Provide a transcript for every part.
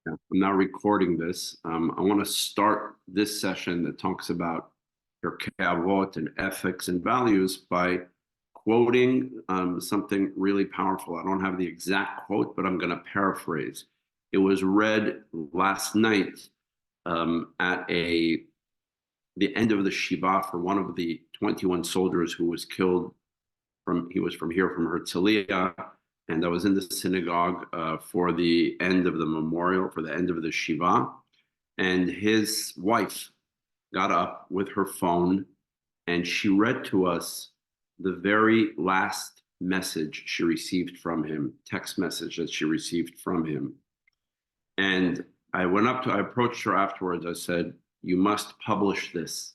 I'm now recording this. I want to start this session that talks about Pirkei Avot and ethics and values by quoting something really powerful. I don't have the exact quote, but I'm going to paraphrase. It was read last night at the end of the Shiva for one of the 21 soldiers who was killed he was from Herzliya, and I was in the synagogue for the end of the memorial, for the end of the Shiva. And his wife got up with her phone and she read to us the very last message she received from him, text message that she received from him. And I approached her afterwards. I said, "You must publish this."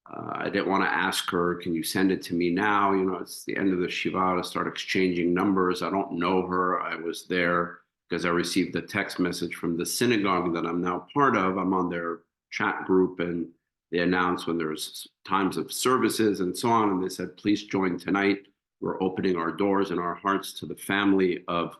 I didn't want to ask her, "Can you send it to me now?" You know, it's the end of the Shiva to start exchanging numbers. I don't know her. I was there because I received a text message from the synagogue that I'm now part of. I'm on their chat group, and they announce when there's times of services and so on. And they said, "Please join tonight. We're opening our doors and our hearts to the family of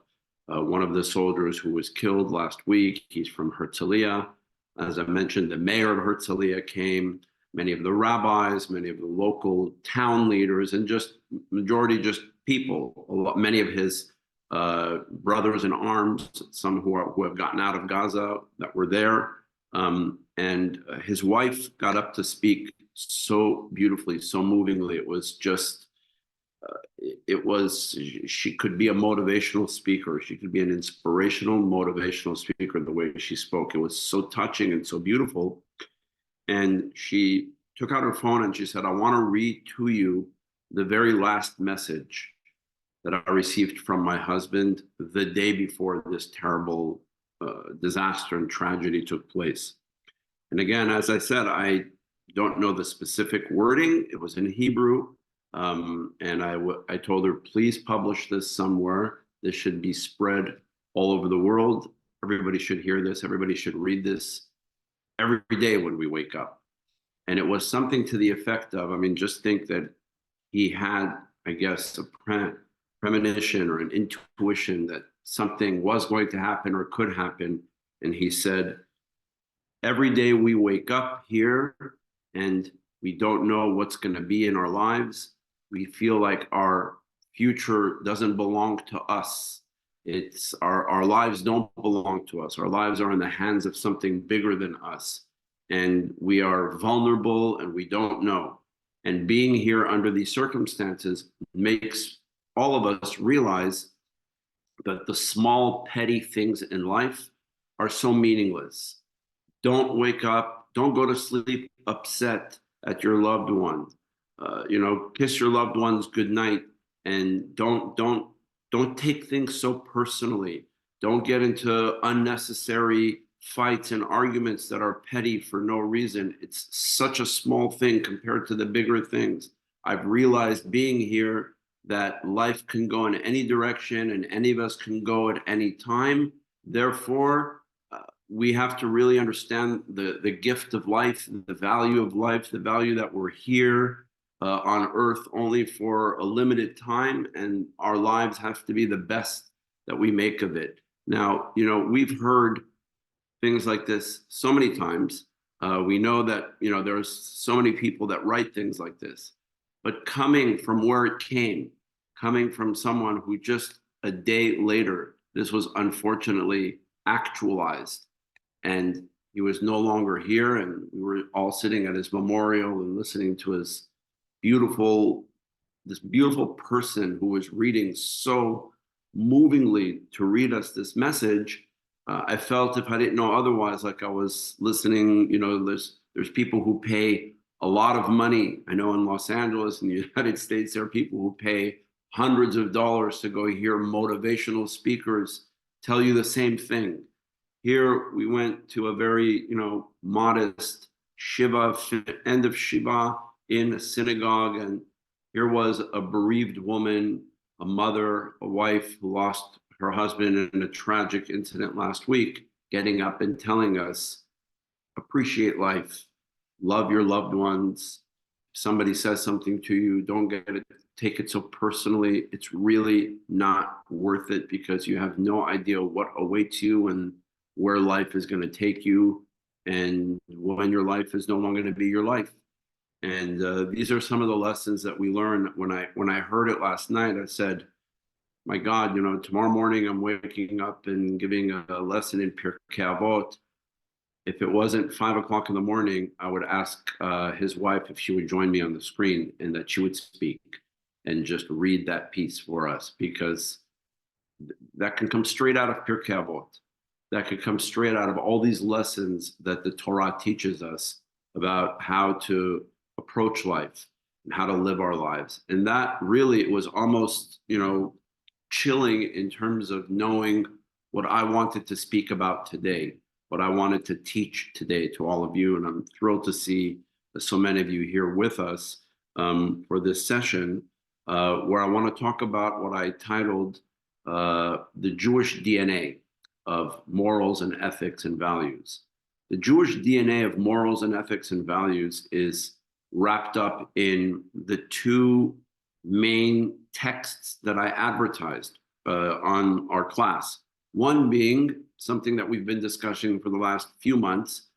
one of the soldiers who was killed last week. He's from Herzliya." As I mentioned, the mayor of Herzliya came, many of the rabbis, many of the local town leaders, and just majority just people. Many of his brothers in arms, some who have gotten out of Gaza that were there. And his wife got up to speak so beautifully, so movingly. It was just, she could be a motivational speaker. She could be an inspirational, motivational speaker, the way she spoke. It was so touching and so beautiful. And she took out her phone and she said, "I want to read to you the very last message that I received from my husband the day before this terrible disaster and tragedy took place." And again, as I said, I don't know the specific wording. It was in Hebrew. And I told her, "Please publish this somewhere. This should be spread all over the world. Everybody should hear this. Everybody should read this every day when we wake up." And it was something to the effect of, I mean, just think that he had, I guess, a premonition or an intuition that something was going to happen or could happen. And he said, "Every day we wake up here and we don't know what's going to be in our lives. We feel like our future doesn't belong to us. It's our lives don't belong to us. Our lives are in the hands of something bigger than us. And we are vulnerable and we don't know. And being here under these circumstances makes all of us realize that the small, petty things in life are so meaningless. Don't wake up, don't go to sleep upset at your loved one. Kiss your loved ones goodnight, and don't take things so personally. Don't get into unnecessary fights and arguments that are petty for no reason. It's such a small thing compared to the bigger things. I've realized being here that life can go in any direction and any of us can go at any time. Therefore, we have to really understand the gift of life, the value that we're here on earth only for a limited time, and our lives have to be the best that we make of it. Now, we've heard things like this so many times. We know that, there's so many people that write things like this, but coming from where it came, coming from someone who just a day later, this was unfortunately actualized, and he was no longer here, and we were all sitting at his memorial and listening to this beautiful person who was reading so movingly to read us this message. I felt, if I didn't know otherwise, like I was listening. There's people who pay a lot of money. I know in Los Angeles, in the United States, there are people who pay hundreds of dollars to go hear motivational speakers tell you the same thing. Here we went to a very, modest Shiva, end of Shiva in a synagogue, and here was a bereaved woman, a mother, a wife who lost her husband in a tragic incident last week, getting up and telling us, appreciate life, love your loved ones. If somebody says something to you, don't take it so personally. It's really not worth it, because you have no idea what awaits you, and where life is going to take you and when your life is no longer going to be your life. And these are some of the lessons that we learn. When I heard it last night, I said, my God, tomorrow morning I'm waking up and giving a lesson in Pirkei Avot. If it wasn't 5 o'clock in the morning, I would ask his wife if she would join me on the screen and that she would speak and just read that piece for us, because that can come straight out of Pirkei Avot. That could come straight out of all these lessons that the Torah teaches us about how to approach life and how to live our lives. And that really was almost, chilling in terms of knowing what I wanted to speak about today, what I wanted to teach today to all of you. And I'm thrilled to see so many of you here with us for this session, where I want to talk about what I titled the Jewish DNA of morals and ethics and values. The Jewish DNA of morals and ethics and values is wrapped up in the two main texts that I advertised on our class. One being something that we've been discussing for the last few months,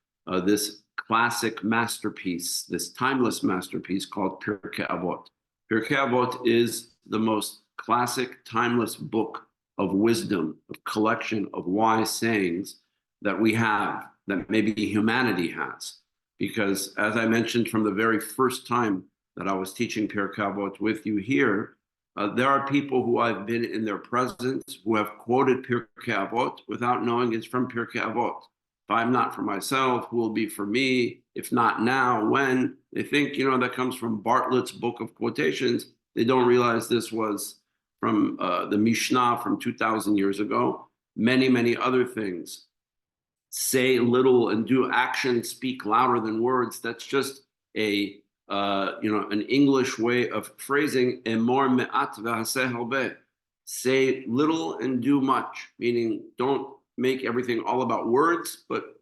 this classic masterpiece, this timeless masterpiece called Pirkei Avot. Pirkei Avot is the most classic, timeless book of wisdom, of collection of wise sayings that we have, that maybe humanity has. Because as I mentioned from the very first time that I was teaching Pirkei Avot with you here, there are people who I've been in their presence who have quoted Pirkei Avot without knowing it's from Pirkei Avot. If I'm not for myself, who will be for me? If not now, when? They think, that comes from Bartlett's book of quotations. They don't realize this was from the Mishnah from 2,000 years ago. Many, many other things. Say little and do action speak louder than words. That's just an English way of phrasing emor me'at v'haseh harbeh. Say little and do much, meaning don't make everything all about words, but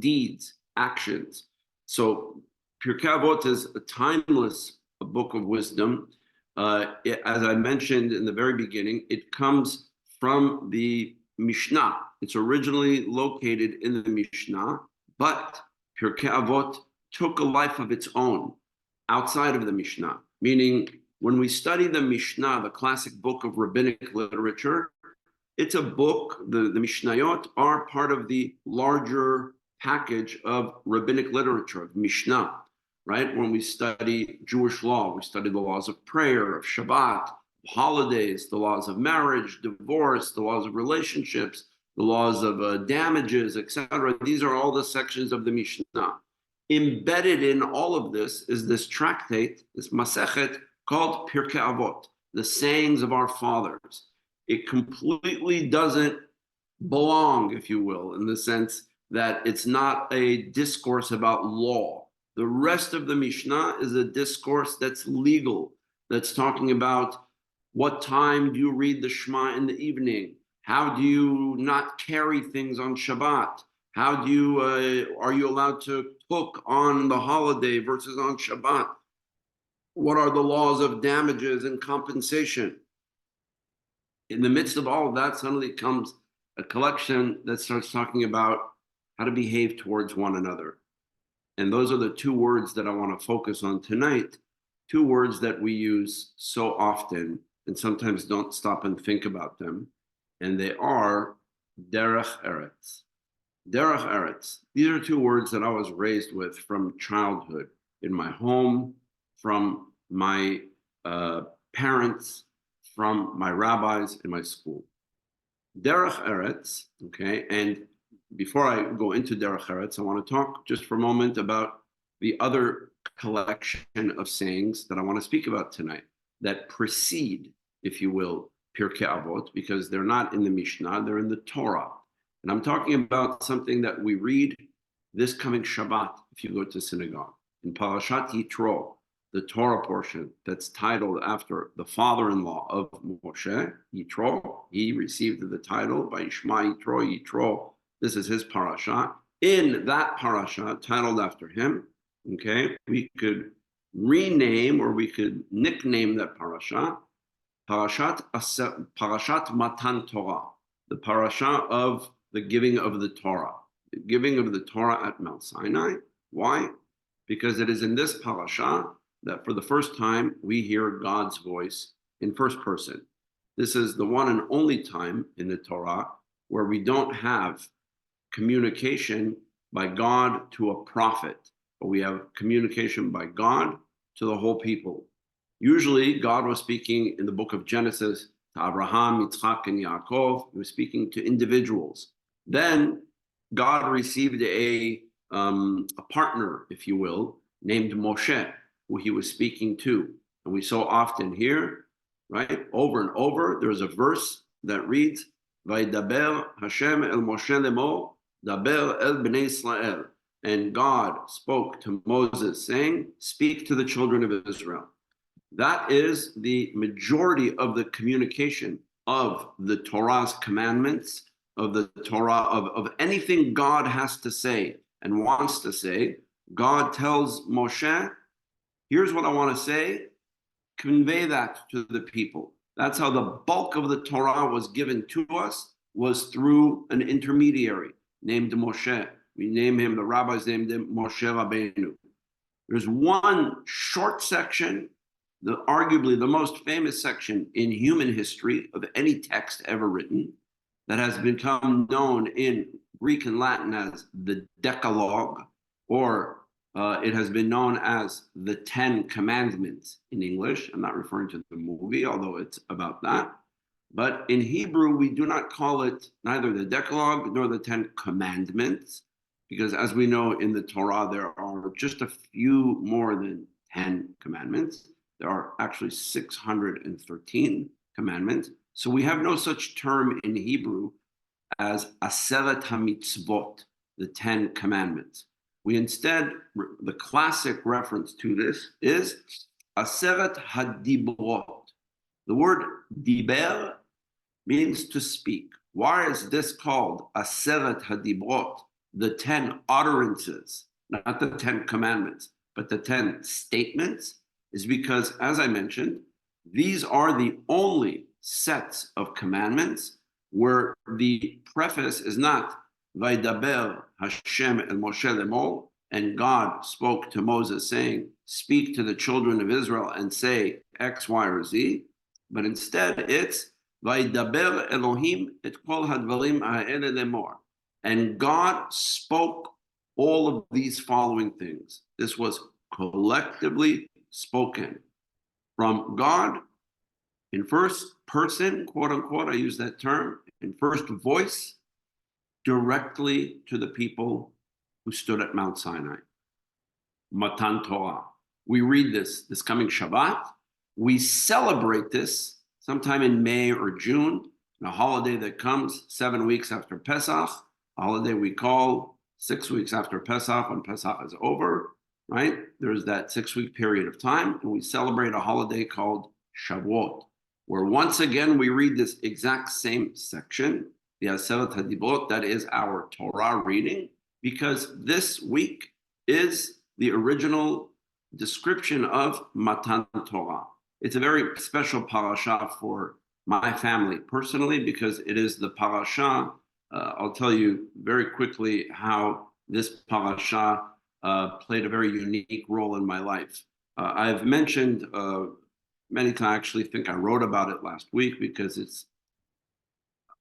deeds, actions. So Pirkei Avot is a timeless book of wisdom. As I mentioned in the very beginning, it comes from the Mishnah. It's originally located in the Mishnah, but Pirkei Avot took a life of its own outside of the Mishnah, meaning when we study the Mishnah, the classic book of rabbinic literature, it's a book, the Mishnayot are part of the larger package of rabbinic literature, of Mishnah, right? When we study Jewish law, we study the laws of prayer, of Shabbat, holidays, the laws of marriage, divorce, the laws of relationships, the laws of damages, etc. These are all the sections of the Mishnah. Embedded in all of this is this tractate, this Masechet called Pirkei Avot, the sayings of our fathers. It completely doesn't belong, if you will, in the sense that it's not a discourse about law. The rest of the Mishnah is a discourse that's legal, that's talking about what time do you read the Shema in the evening? How do you not carry things on Shabbat? How do you, are you allowed to cook on the holiday versus on Shabbat? What are the laws of damages and compensation? In the midst of all of that, suddenly comes a collection that starts talking about how to behave towards one another. And those are the two words that I want to focus on tonight, two words that we use so often and sometimes don't stop and think about them. And they are derech eretz. Derech eretz. These are two words that I was raised with from childhood in my home, from my parents, from my rabbis in my school. Derech eretz, okay, and before I go into derech eretz, I want to talk just for a moment about the other collection of sayings that I want to speak about tonight that precede, if you will, Pirkei Avot, because they're not in the Mishnah, they're in the Torah. And I'm talking about something that we read this coming Shabbat, if you go to synagogue. In Parashat Yitro, the Torah portion that's titled after the father-in-law of Moshe, Yitro, he received the title by Yishma Yitro, Yitro. This is his parasha. In that parasha, titled after him, okay, we could rename or we could nickname that parasha, Parashat Matan Torah, the parasha of the giving of the Torah. The giving of the Torah at Mount Sinai. Why? Because it is in this parasha that for the first time we hear God's voice in first person. This is the one and only time in the Torah where we don't have communication by God to a prophet, but we have communication by God to the whole people. Usually, God was speaking in the book of Genesis to Abraham, Yitzchak, and Yaakov. He was speaking to individuals. Then God received a partner, if you will, named Moshe, who he was speaking to. And we so often hear, right, over and over, there's a verse that reads, Vaydaber Hashem el Moshe lemor, daber el bnei Israel. And God spoke to Moses, saying, speak to the children of Israel. That is the majority of the communication of the Torah's commandments, of the Torah, of anything God has to say and wants to say. God tells Moshe, here's what I want to say, convey that to the people. That's how the bulk of the Torah was given to us, was through an intermediary named Moshe. We name him, the rabbis named him Moshe Rabbeinu. There's one short section, arguably the most famous section in human history of any text ever written, that has become known in Greek and Latin as the Decalogue, or it has been known as the Ten Commandments in English. I'm not referring to the movie, although it's about that. But in Hebrew, we do not call it neither the Decalogue nor the Ten Commandments, because as we know in the Torah, there are just a few more than 10 commandments. There are actually 613 commandments. So we have no such term in Hebrew as Aseret HaMitzvot, the 10 commandments. We instead, the classic reference to this is Aseret HaDibrot. The word diber means to speak. Why is this called Aseret HaDibrot, the 10 utterances, not the 10 commandments, but the 10 statements? Is because, as I mentioned, these are the only sets of commandments where the preface is not Vaydaber Hashem el Moshe lemor, and God spoke to Moses saying, speak to the children of Israel and say X, Y, or Z, but instead it's Vaydaber Elohim et kol hadvarim ha'ele lemor, and God spoke all of these following things. This was collectively spoken from God in first person, quote unquote, I use that term, in first voice, directly to the people who stood at Mount Sinai. Matan Torah. We read this coming Shabbat. We celebrate this sometime in May or June, a holiday that comes 7 weeks after Pesach, a holiday we call 6 weeks after Pesach, when Pesach is over. Right? There's that 6-week period of time, and we celebrate a holiday called Shavuot, where once again we read this exact same section, the Aseret HaDibrot, that is our Torah reading, because this week is the original description of Matan Torah. It's a very special parasha for my family personally, because it is the parasha. I'll tell you very quickly how this parasha played a very unique role in my life. I've mentioned many times, I actually think I wrote about it last week, because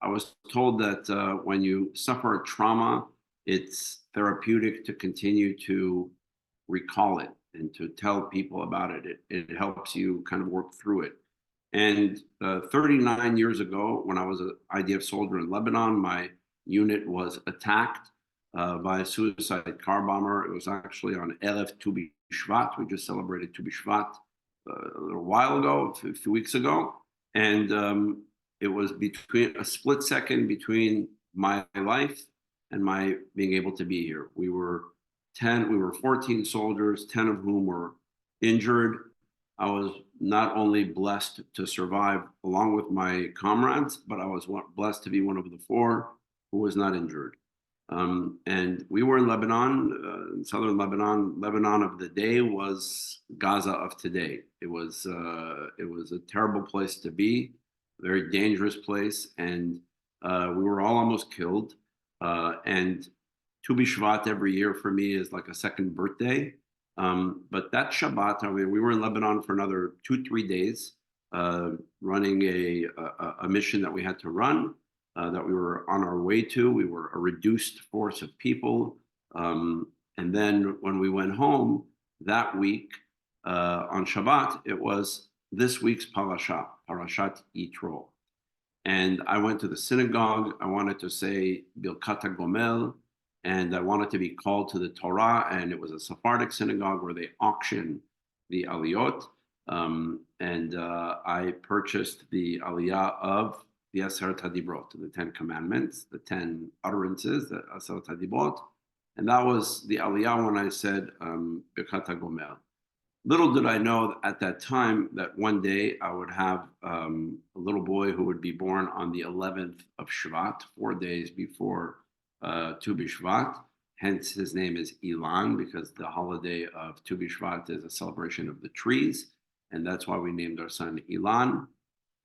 I was told that when you suffer a trauma, it's therapeutic to continue to recall it and to tell people about it. It helps you kind of work through it. And 39 years ago, when I was an IDF soldier in Lebanon, my unit was attacked by a suicide car bomber. It was actually on Erev Tu B'Shvat. We just celebrated Tu B'Shvat a little while ago, a few weeks ago. And it was between a split second between my life and my being able to be here. We were 14 soldiers, 10 of whom were injured. I was not only blessed to survive along with my comrades, but I was blessed to be one of the 4 who was not injured. And we were in Lebanon, in southern Lebanon. Lebanon of the day was Gaza of today. It was a terrible place to be, a very dangerous place, and we were all almost killed. And Tu B'Shvat every year for me is like a second birthday. But that Shabbat, I mean, we were in Lebanon for another 2, 3 days, running a mission that we had to run, that we were on our way to. We were a reduced force of people. And then when we went home that week, on Shabbat, it was this week's parasha, Parashat Yitro. And I went to the synagogue. I wanted to say Birkat Gomel, and I wanted to be called to the Torah. And it was a Sephardic synagogue where they auction the aliyot. And I purchased the aliyah of the Aseret HaDibrot, the 10 Commandments, the 10 utterances, the Aseret HaDibrot. And that was the aliyah when I said Birkat Gomel. Little did I know at that time that one day I would have a little boy who would be born on the 11th of Shvat, 4 days before Tu B'Shvat. Hence, his name is Ilan, because the holiday of Tu B'Shvat is a celebration of the trees. And that's why we named our son Ilan.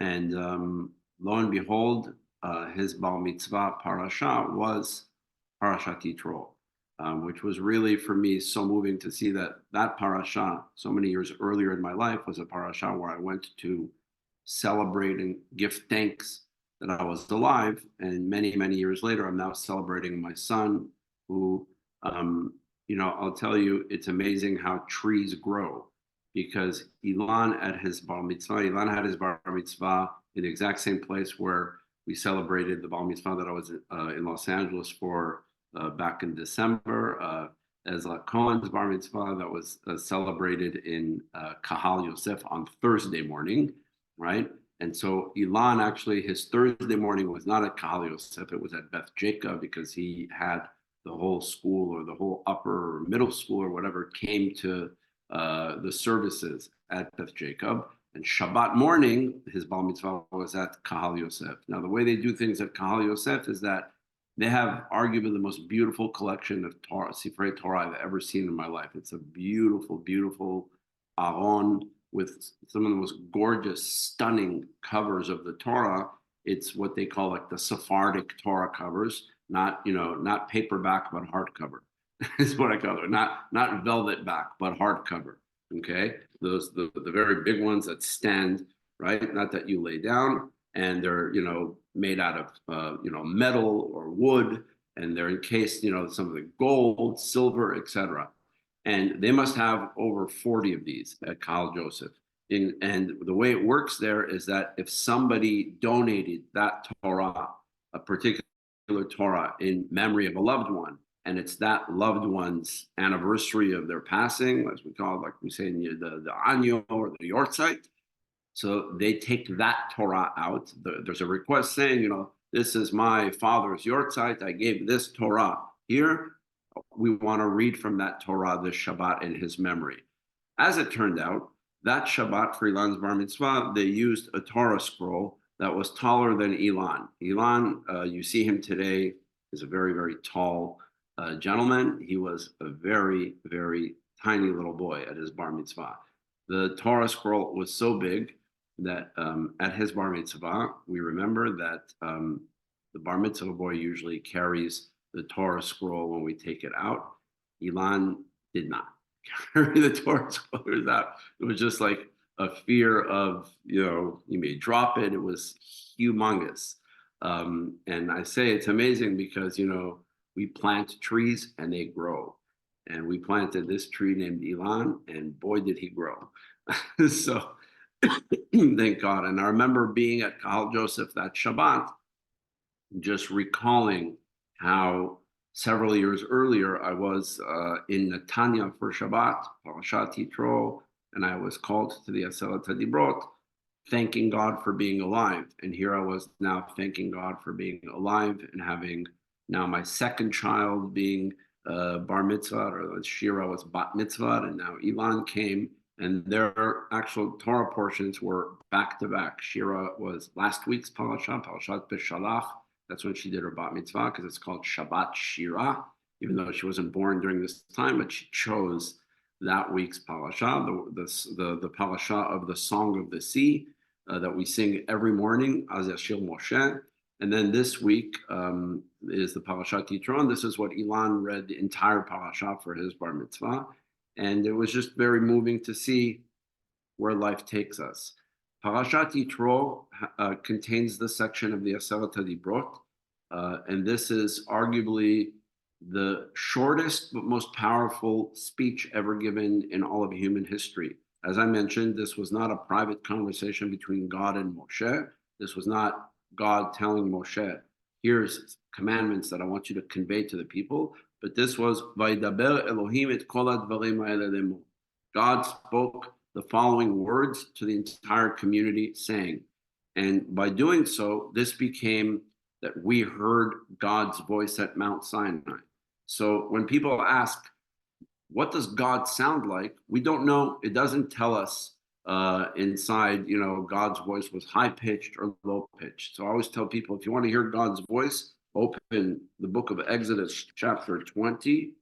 And lo and behold, his Bar Mitzvah parasha was Parashat Yitro. Which was really for me so moving to see that parasha so many years earlier in my life was a parasha where I went to celebrate and give thanks that I was alive. And many, many years later, I'm now celebrating my son who, I'll tell you, it's amazing how trees grow, because Ilan had his bar mitzvah in the exact same place where we celebrated the bar mitzvah that I was in Los Angeles for back in December, Ezra Cohen's bar mitzvah that was celebrated in Kahal Yosef on Thursday morning, right? And so Ilan, actually, his Thursday morning was not at Kahal Yosef, it was at Beth Jacob, because he had the whole school or the whole upper or middle school or whatever came to the services at Beth Jacob. And Shabbat morning, his bar mitzvah was at Kahal Yosef. Now, the way they do things at Kahal Yosef is that they have arguably the most beautiful collection of Torah, Sifrei Torah I've ever seen in my life. It's a beautiful, beautiful aron with some of the most gorgeous, stunning covers of the Torah. It's what they call like the Sephardic Torah covers, not paperback, but hardcover. Is what I call it. Not velvet back, but hardcover. Okay, those the very big ones that stand, right? Not that you lay down, and they're made out of metal or wood, and they're encased some of the gold, silver, etc. And they must have over 40 of these at Kahal Joseph. And the way it works there is that if somebody donated that Torah, a particular Torah, in memory of a loved one, and it's that loved one's anniversary of their passing, as we call it, like we say in the Anyo or the Yortzeit. So they take that Torah out. There's a request saying, this is my father's Yortzeit. I gave this Torah here. We want to read from that Torah this Shabbat in his memory. As it turned out, that Shabbat for Ilan's Bar Mitzvah, they used a Torah scroll that was taller than Ilan. Ilan, you see him today, is a very, very tall gentleman. He was a very, very tiny little boy at his Bar Mitzvah. The Torah scroll was so big that at his bar mitzvah, we remember that the bar mitzvah boy usually carries the Torah scroll when we take it out. Ilan did not carry the Torah scroll out. It was just like a fear of, you may drop it. It was humongous. And I say it's amazing because, we plant trees and they grow. And we planted this tree named Ilan, and boy, did he grow. So thank God. And I remember being at Kahal Joseph that Shabbat, just recalling how several years earlier I was in Netanya for Shabbat, Parashat Yitro, and I was called to the Aseret HaDibrot, thanking God for being alive. And here I was now thanking God for being alive and having now my second child being bar mitzvah, or Shira was bat mitzvah, and now Ilan came. And their actual Torah portions were back to back. Shira was last week's parasha, Parashat B'Shalach. That's when she did her bat mitzvah, because it's called Shabbat Shira, even though she wasn't born during this time, but she chose that week's parasha, the parasha of the Song of the Sea that we sing every morning, Az Yashir Moshe. And then this week is the Parashat Yitro. This is what Ilan read the entire parasha for his bar mitzvah. And it was just very moving to see where life takes us. Parashat Yitro contains the section of the Aseret HaDibrot, and this is arguably the shortest but most powerful speech ever given in all of human history. As I mentioned, this was not a private conversation between God and Moshe. This was not God telling Moshe, here's commandments that I want you to convey to the people, but this was Vaydaber Elohim et kol hadvarim ha'ele lemo. God spoke the following words to the entire community, saying, and by doing so, this became that we heard God's voice at Mount Sinai. So when people ask, what does God sound like? We don't know. It doesn't tell us inside, God's voice was high-pitched or low-pitched. So I always tell people, if you want to hear God's voice, open the book of Exodus, chapter 20,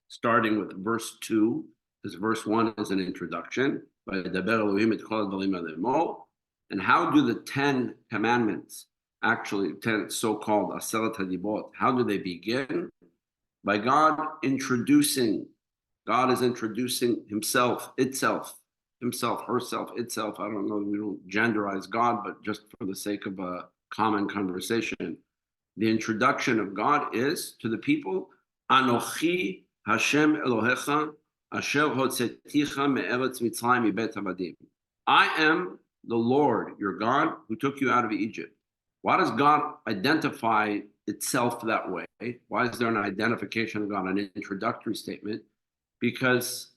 starting with verse 2, because verse 1 is an introduction. And how do the 10 commandments, actually 10 so-called Aseret HaDibrot, how do they begin? By God is introducing himself, itself, herself, itself. I don't know, we don't genderize God, but just for the sake of a common conversation. The introduction of God is to the people, Anochi Hashem Elohecha, Asher hotzeticha me'eretz Mitzrayim mibet avadim. I am the Lord, your God, who took you out of Egypt. Why does God identify itself that way? Why is there an identification of God, an introductory statement? Because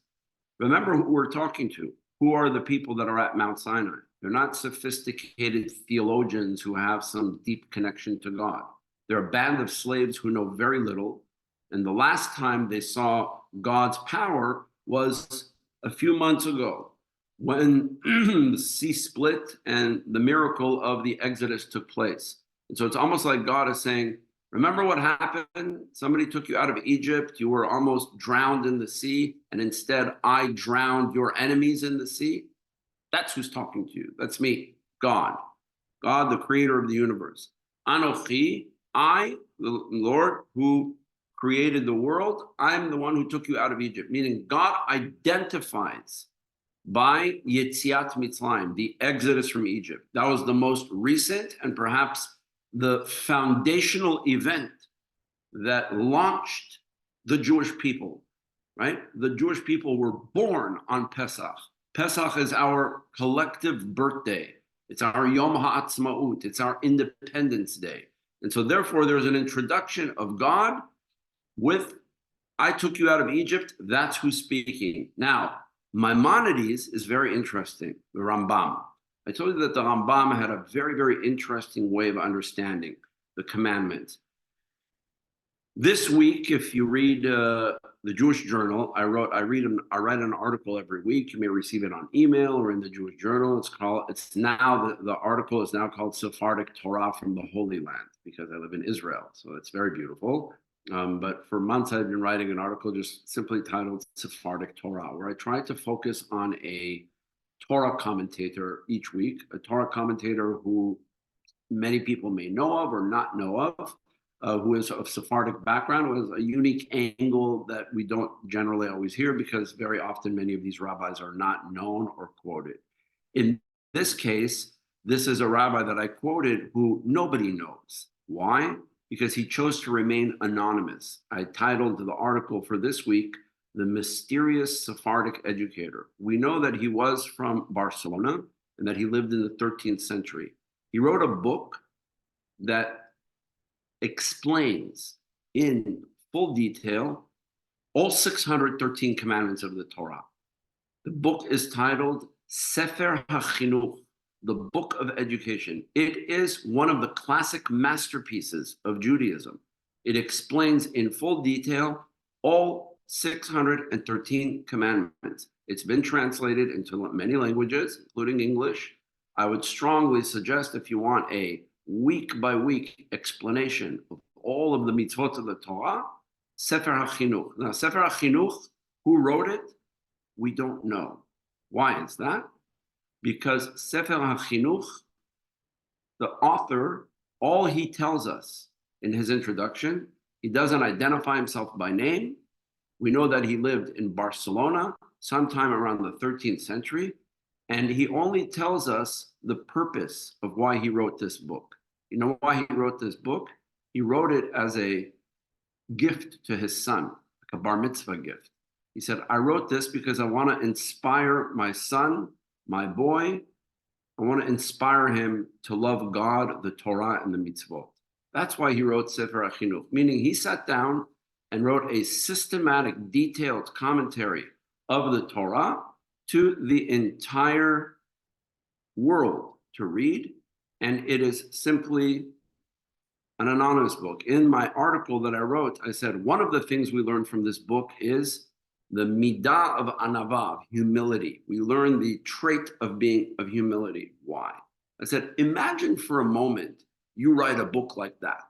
remember who we're talking to. Who are the people that are at Mount Sinai? They're not sophisticated theologians who have some deep connection to God. They're a band of slaves who know very little. And the last time they saw God's power was a few months ago when the sea split and the miracle of the Exodus took place. And so it's almost like God is saying, remember what happened? Somebody took you out of Egypt. You were almost drowned in the sea. And instead, I drowned your enemies in the sea. That's who's talking to you. That's me, God. God, the creator of the universe. Anochi, I, the Lord, who created the world. I'm the one who took you out of Egypt. Meaning God identifies by Yetziat Mitzrayim, the exodus from Egypt. That was the most recent and perhaps the foundational event that launched the Jewish people, right? The Jewish people were born on Pesach. Pesach is our collective birthday. It's our Yom HaAtzmaut. It's our Independence Day. And so therefore there's an introduction of God with, I took you out of Egypt. That's who's speaking. Now, Maimonides is very interesting, the Rambam. I told you that the Rambam had a very, very interesting way of understanding the commandments. This week, if you read the Jewish Journal, I write an article every week. You may receive it on email or in the Jewish Journal. The article is now called Sephardic Torah from the Holy Land, because I live in Israel. So it's very beautiful. But for months, I've been writing an article just simply titled Sephardic Torah, where I try to focus on a Torah commentator each week, a Torah commentator who many people may know of or not know of, who is of Sephardic background, who has a unique angle that we don't generally always hear, because very often many of these rabbis are not known or quoted. In this case, this is a rabbi that I quoted who nobody knows. Why? Because he chose to remain anonymous. I titled the article for this week, The Mysterious Sephardic Educator. We know that he was from Barcelona and that he lived in the 13th century. He wrote a book that explains in full detail all 613 commandments of the Torah. The book is titled Sefer HaChinuch, the Book of Education. It is one of the classic masterpieces of Judaism. It explains in full detail all 613 commandments. It's been translated into many languages, including English. I would strongly suggest, if you want a week-by-week explanation of all of the mitzvot of the Torah, Sefer HaChinuch. Now, Sefer HaChinuch, who wrote it? We don't know. Why is that? Because Sefer HaChinuch, the author, all he tells us in his introduction, he doesn't identify himself by name. We know that he lived in Barcelona sometime around the 13th century, and he only tells us the purpose of why he wrote this book. You know why he wrote this book? He wrote it as a gift to his son, like a bar mitzvah gift. He said, I wrote this because I want to inspire my son, my boy. I want to inspire him to love God, the Torah, and the mitzvot. That's why he wrote Sefer HaChinuch, meaning he sat down and wrote a systematic, detailed commentary of the Torah to the entire world to read. And it is simply an anonymous book. In my article that I wrote, I said, one of the things we learned from this book is the midah of anava, humility. We learn the trait of humility. Why? I said, imagine for a moment you write a book like that.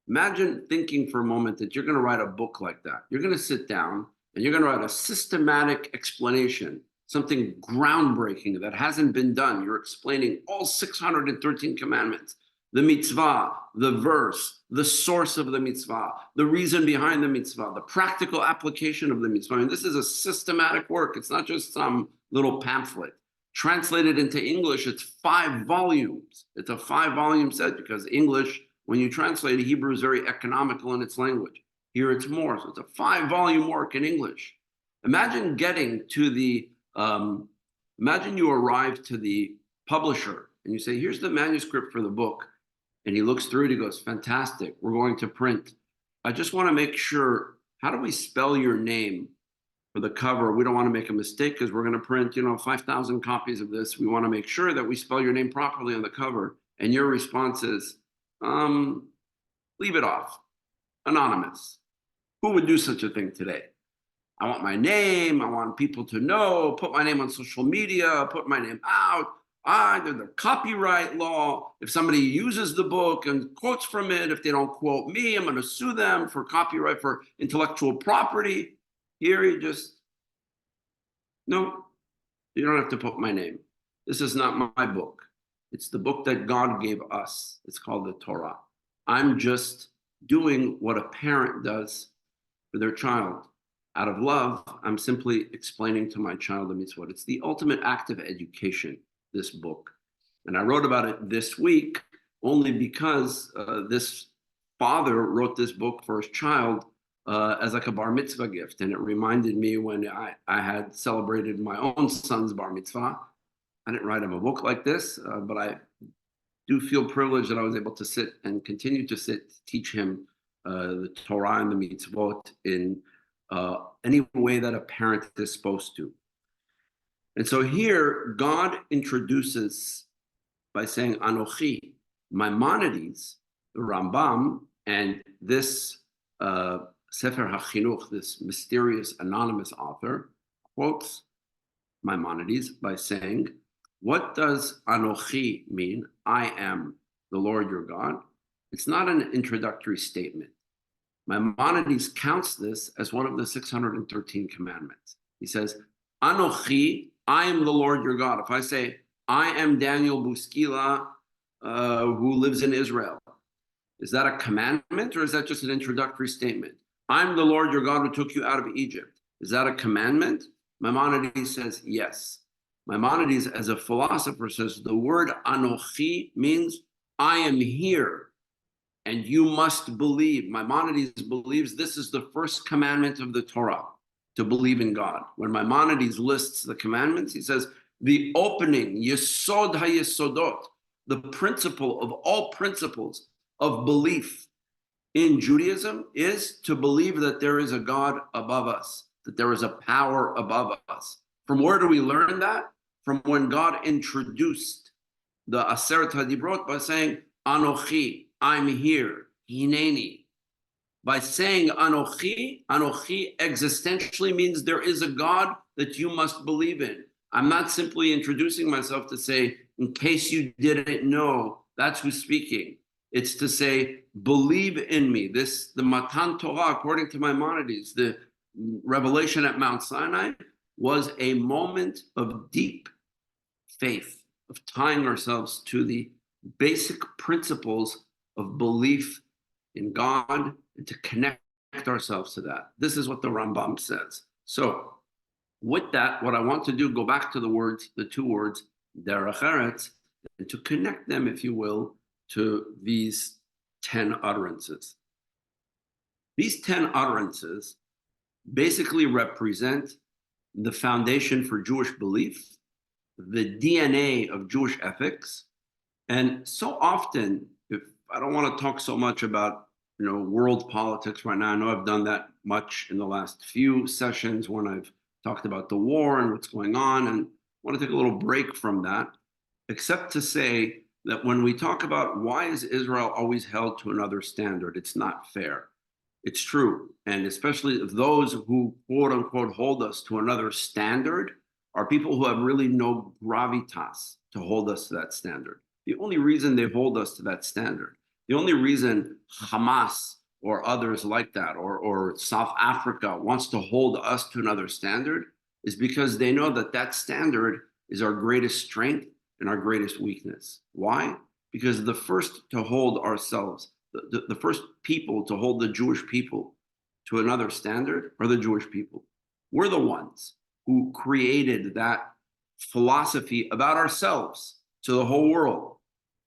Imagine thinking for a moment that you're going to write a book like that. You're going to sit down and you're going to write a systematic explanation, something groundbreaking that hasn't been done. You're explaining all 613 commandments, the mitzvah, the verse, the source of the mitzvah, the reason behind the mitzvah, the practical application of the mitzvah. I mean, this is a systematic work. It's not just some little pamphlet. Translated into English, it's 5 volumes. It's a 5-volume set because English, when you translate it, Hebrew is very economical in its language. Here it's more. So it's a 5-volume work in English. Imagine getting to the, imagine you arrive to the publisher and you say, here's the manuscript for the book. And he looks through it, he goes, fantastic, we're going to print. I just want to make sure, how do we spell your name for the cover? We don't want to make a mistake because we're going to print, 5,000 copies of this. We want to make sure that we spell your name properly on the cover. And your response is, leave it off, anonymous. Who would do such a thing today? I want my name, I want people to know, put my name on social media, put my name out. The copyright law, if somebody uses the book and quotes from it, if they don't quote me, I'm going to sue them for copyright, for intellectual property. Here you just, no, you don't have to put my name. This is not my book. It's the book that God gave us. It's called the Torah. I'm just doing what a parent does for their child. Out of love, I'm simply explaining to my child the mitzvot. It's the ultimate act of education, this book. And I wrote about it this week only because this father wrote this book for his child as like a bar mitzvah gift. And it reminded me when I had celebrated my own son's bar mitzvah. I didn't write him a book like this, but I do feel privileged that I was able to sit and continue to teach him the Torah and the mitzvot in any way that a parent is supposed to. And so here, God introduces by saying, Anochi, Maimonides, the Rambam, and this Sefer HaChinuch, this mysterious anonymous author, quotes Maimonides by saying, what does Anochi mean? I am the Lord your God. It's not an introductory statement. Maimonides counts this as one of the 613 commandments. He says, Anochi, I am the Lord your God. If I say, I am Daniel Bouskila, who lives in Israel, is that a commandment or is that just an introductory statement? I'm the Lord your God who took you out of Egypt. Is that a commandment? Maimonides says, yes. Maimonides, as a philosopher, says the word Anochi means I am here and you must believe. Maimonides believes this is the first commandment of the Torah, to believe in God. When Maimonides lists the commandments, he says, the opening, Yesod HaYesodot, the principle of all principles of belief in Judaism is to believe that there is a God above us, that there is a power above us. From where do we learn that? From when God introduced the Aseret HaDibrot by saying, Anochi, I'm here, Hineni. By saying Anochi, Anochi existentially means there is a God that you must believe in. I'm not simply introducing myself to say, in case you didn't know, that's who's speaking. It's to say, believe in me. The Matan Torah, according to Maimonides, the revelation at Mount Sinai, was a moment of deep faith, of tying ourselves to the basic principles of belief in God and to connect ourselves to that. This is what the Rambam says. So with that, what I want to do, go back to the words, the two words, derech eretz, and to connect them, if you will, to these 10 utterances. These 10 utterances basically represent the foundation for Jewish belief, the DNA of Jewish ethics. And so often, if I don't want to talk so much about world politics right now. I know I've done that much in the last few sessions when I've talked about the war and what's going on, and I want to take a little break from that, except to say that when we talk about why is Israel always held to another standard, it's not fair. It's true. And especially those who, quote unquote, hold us to another standard are people who have really no gravitas to hold us to that standard. The only reason they hold us to that standard, the only reason Hamas or others like that, or South Africa wants to hold us to another standard is because they know that that standard is our greatest strength and our greatest weakness. Why? Because the first to hold ourselves, the first people to hold the Jewish people to another standard are the Jewish people. We're the ones who created that philosophy about ourselves to the whole world.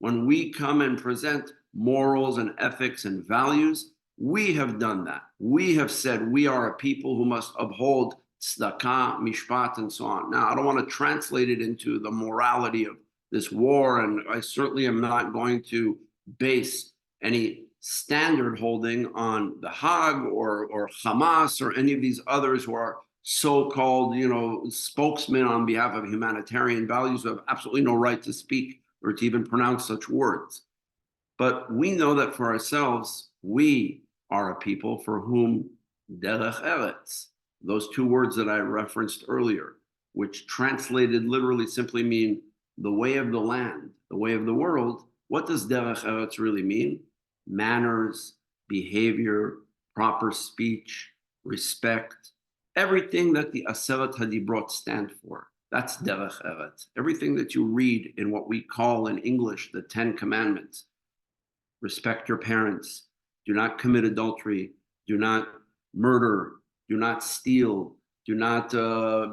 When we come and present morals and ethics and values, we have done that. We have said we are a people who must uphold tzedakah, mishpat, and so on. Now, I don't want to translate it into the morality of this war, and I certainly am not going to base any standard holding on the Haag or Hamas or any of these others who are so-called, spokesmen on behalf of humanitarian values who have absolutely no right to speak or to even pronounce such words. But we know that for ourselves, we are a people for whom derech eretz, those two words that I referenced earlier, which translated literally simply mean the way of the land, the way of the world. What does derech eretz really mean? Manners, behavior, proper speech, respect, everything that the Aseret HaDibrot stand for. That's derech eretz. Everything that you read in what we call in English the 10 Commandments. Respect your parents, do not commit adultery, do not murder, do not steal, do not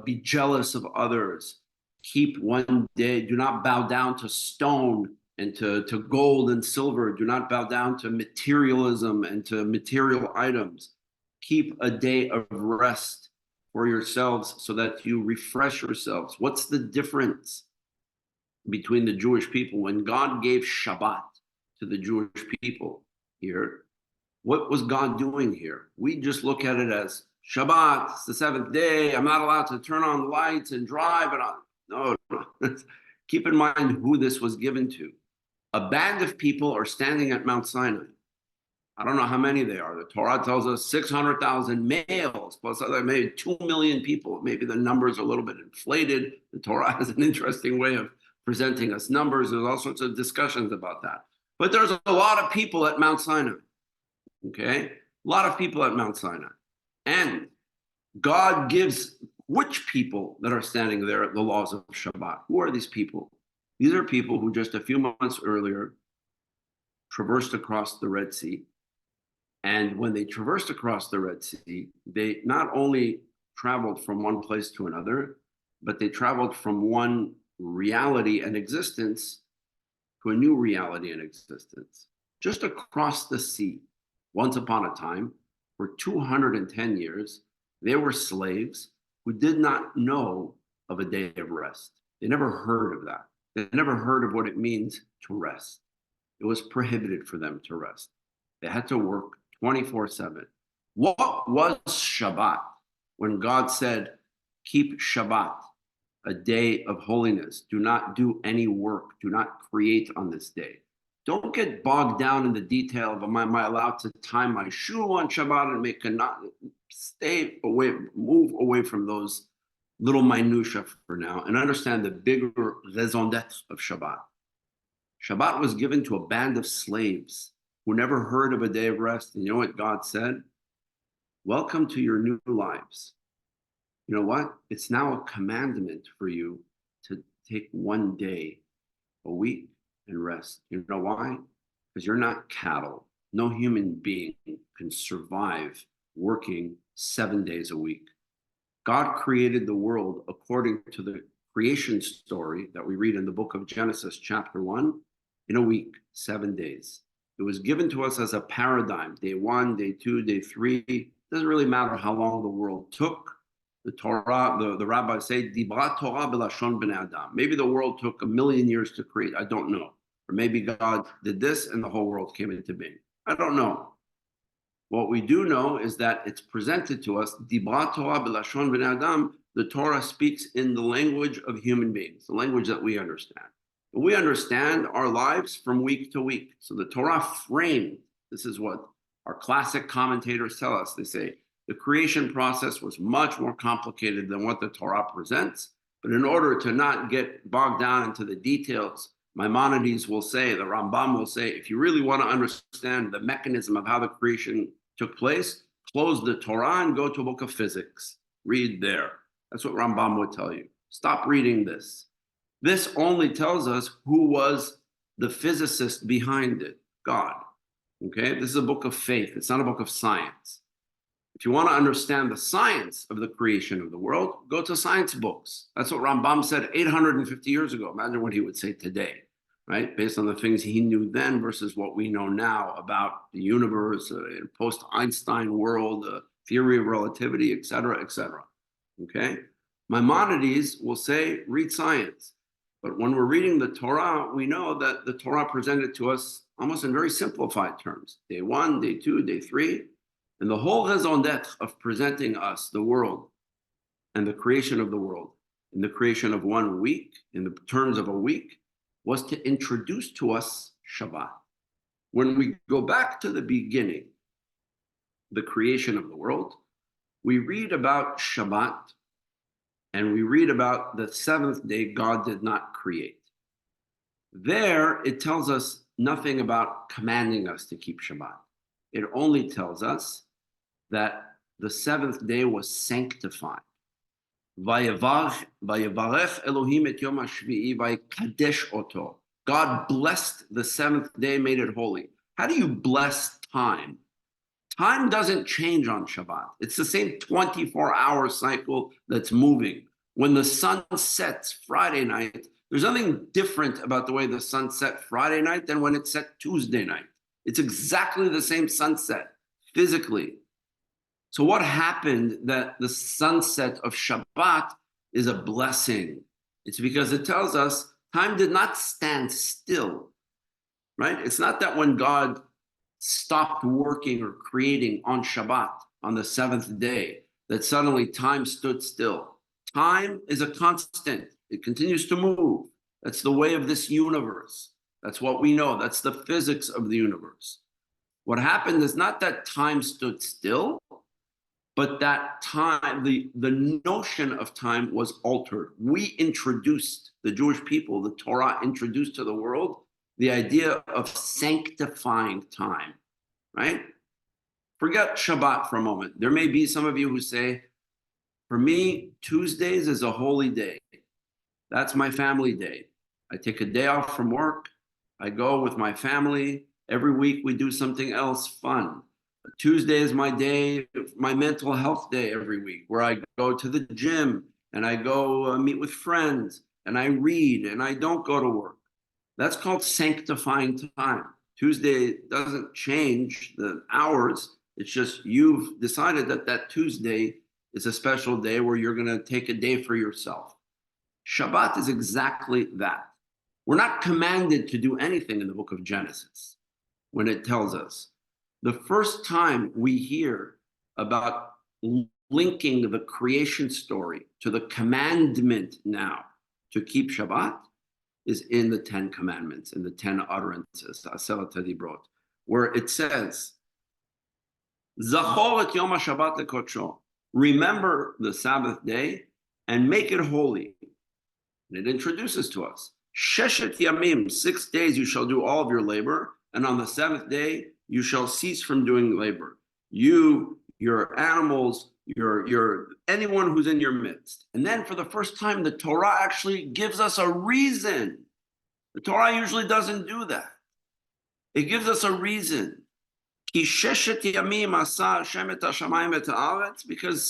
be jealous of others, keep one day, do not bow down to stone and to gold and silver, do not bow down to materialism and to material items. Keep a day of rest for yourselves so that you refresh yourselves. What's the difference between the Jewish people? When God gave Shabbat to the Jewish people here, what was God doing here? We just look at it as Shabbat, it's the seventh day, I'm not allowed to turn on the lights and drive. No. Keep in mind who this was given to. A band of people are standing at Mount Sinai. I don't know how many they are. The Torah tells us 600,000 males, plus maybe 2 million people. Maybe the numbers are a little bit inflated. The Torah has an interesting way of presenting us numbers. There's all sorts of discussions about that. But there's a lot of people at Mount Sinai, okay? A lot of people at Mount Sinai. And God gives which people that are standing there the laws of Shabbat? Who are these people? These are people who just a few months earlier traversed across the Red Sea. And when they traversed across the Red Sea, they not only traveled from one place to another, but they traveled from one reality and existence to a new reality and existence. Just across the sea, once upon a time, for 210 years, they were slaves who did not know of a day of rest. They never heard of that. They never heard of what it means to rest. It was prohibited for them to rest. They had to work 24/7. What was Shabbat when God said, keep Shabbat, a day of holiness? Do not do any work. Do not create on this day. Don't get bogged down in the detail of, am I allowed to tie my shoe on Shabbat and make a knot? Stay away, move away from those little minutiae for now and understand the bigger raison d'etre of Shabbat. Shabbat was given to a band of slaves who never heard of a day of rest. And you know what God said? Welcome to your new lives. You know what? It's now a commandment for you to take one day a week and rest. You know why? because you're not cattle. No human being can survive working 7 days a week. God created the world according to the creation story that we read in the book of Genesis, chapter 1, in a week, 7 days. It was given to us as a paradigm, day 1, day 2, day 3. It doesn't really matter how long the world took. The Torah, the rabbis say, Dibra Torah b'lashon b'nei Adam. Maybe the world took 1,000,000 years to create. I don't know. Or maybe God did this and the whole world came into being. I don't know. What we do know is that it's presented to us, Dibra Torah b'lashon b'nei Adam. The Torah speaks in the language of human beings, the language that we understand. And we understand our lives from week to week. So the Torah framed, this is what our classic commentators tell us. They say the creation process was much more complicated than what the Torah presents. But in order to not get bogged down into the details, Maimonides will say, the Rambam will say, if you really want to understand the mechanism of how the creation took place, close the Torah and go to a book of physics. Read there. That's what Rambam would tell you. Stop reading this. This only tells us who was the physicist behind it, God. Okay, this is a book of faith. It's not a book of science. If you want to understand the science of the creation of the world, go to science books. That's what Rambam said 850 years ago. Imagine what he would say today, right? Based on the things he knew then versus what we know now about the universe, post-Einstein world, theory of relativity, et cetera, okay? Maimonides will say, read science. But when we're reading the Torah, we know that the Torah presented to us almost in very simplified terms. Day 1, day 2, day 3. And the whole raison d'etre of presenting us the world and the creation of the world in the creation of 1 week, in the terms of a week, was to introduce to us Shabbat. When we go back to the beginning, the creation of the world, we read about Shabbat and we read about the 7th day God did not create. There, it tells us nothing about commanding us to keep Shabbat. It only tells us that the 7th day was sanctified. Vayevarech Elohim et yom hashvi'i vayikadesh oto. God blessed the 7th day, made it holy. How do you bless time? Time doesn't change on Shabbat. It's the same 24-hour cycle that's moving. When the sun sets Friday night, there's nothing different about the way the sun set Friday night than when it set Tuesday night. It's exactly the same sunset, physically. So what happened that the sunset of Shabbat is a blessing? It's because it tells us time did not stand still, right? It's not that when God stopped working or creating on Shabbat, on the 7th day, that suddenly time stood still. Time is a constant. It continues to move. That's the way of this universe. That's what we know. That's the physics of the universe. What happened is not that time stood still, but that time, the notion of time was altered. We introduced, the Jewish people, the Torah introduced to the world the idea of sanctifying time, right? Forget Shabbat for a moment. There may be some of you who say, for me, Tuesdays is a holy day. That's my family day. I take a day off from work. I go with my family. Every week we do something else fun. Tuesday is my day, my mental health day every week, where I go to the gym and I go meet with friends and I read and I don't go to work. That's called sanctifying time. Tuesday doesn't change the hours. It's just you've decided that that Tuesday is a special day where you're going to take a day for yourself. Shabbat is exactly that. We're not commanded to do anything in the book of Genesis when it tells us. The first time we hear about linking the creation story to the commandment now to keep Shabbat is in the 10 commandments, in the 10 utterances, where it says, Zachor et yom HaShabbat lekodsho. Remember the Sabbath day and make it holy. And it introduces to us, Sheshet Yamim, 6 days you shall do all of your labor, and on the 7th day you shall cease from doing labor. You, your animals, your anyone who's in your midst. And then for the first time, the Torah actually gives us a reason. The Torah usually doesn't do that. It gives us a reason. Because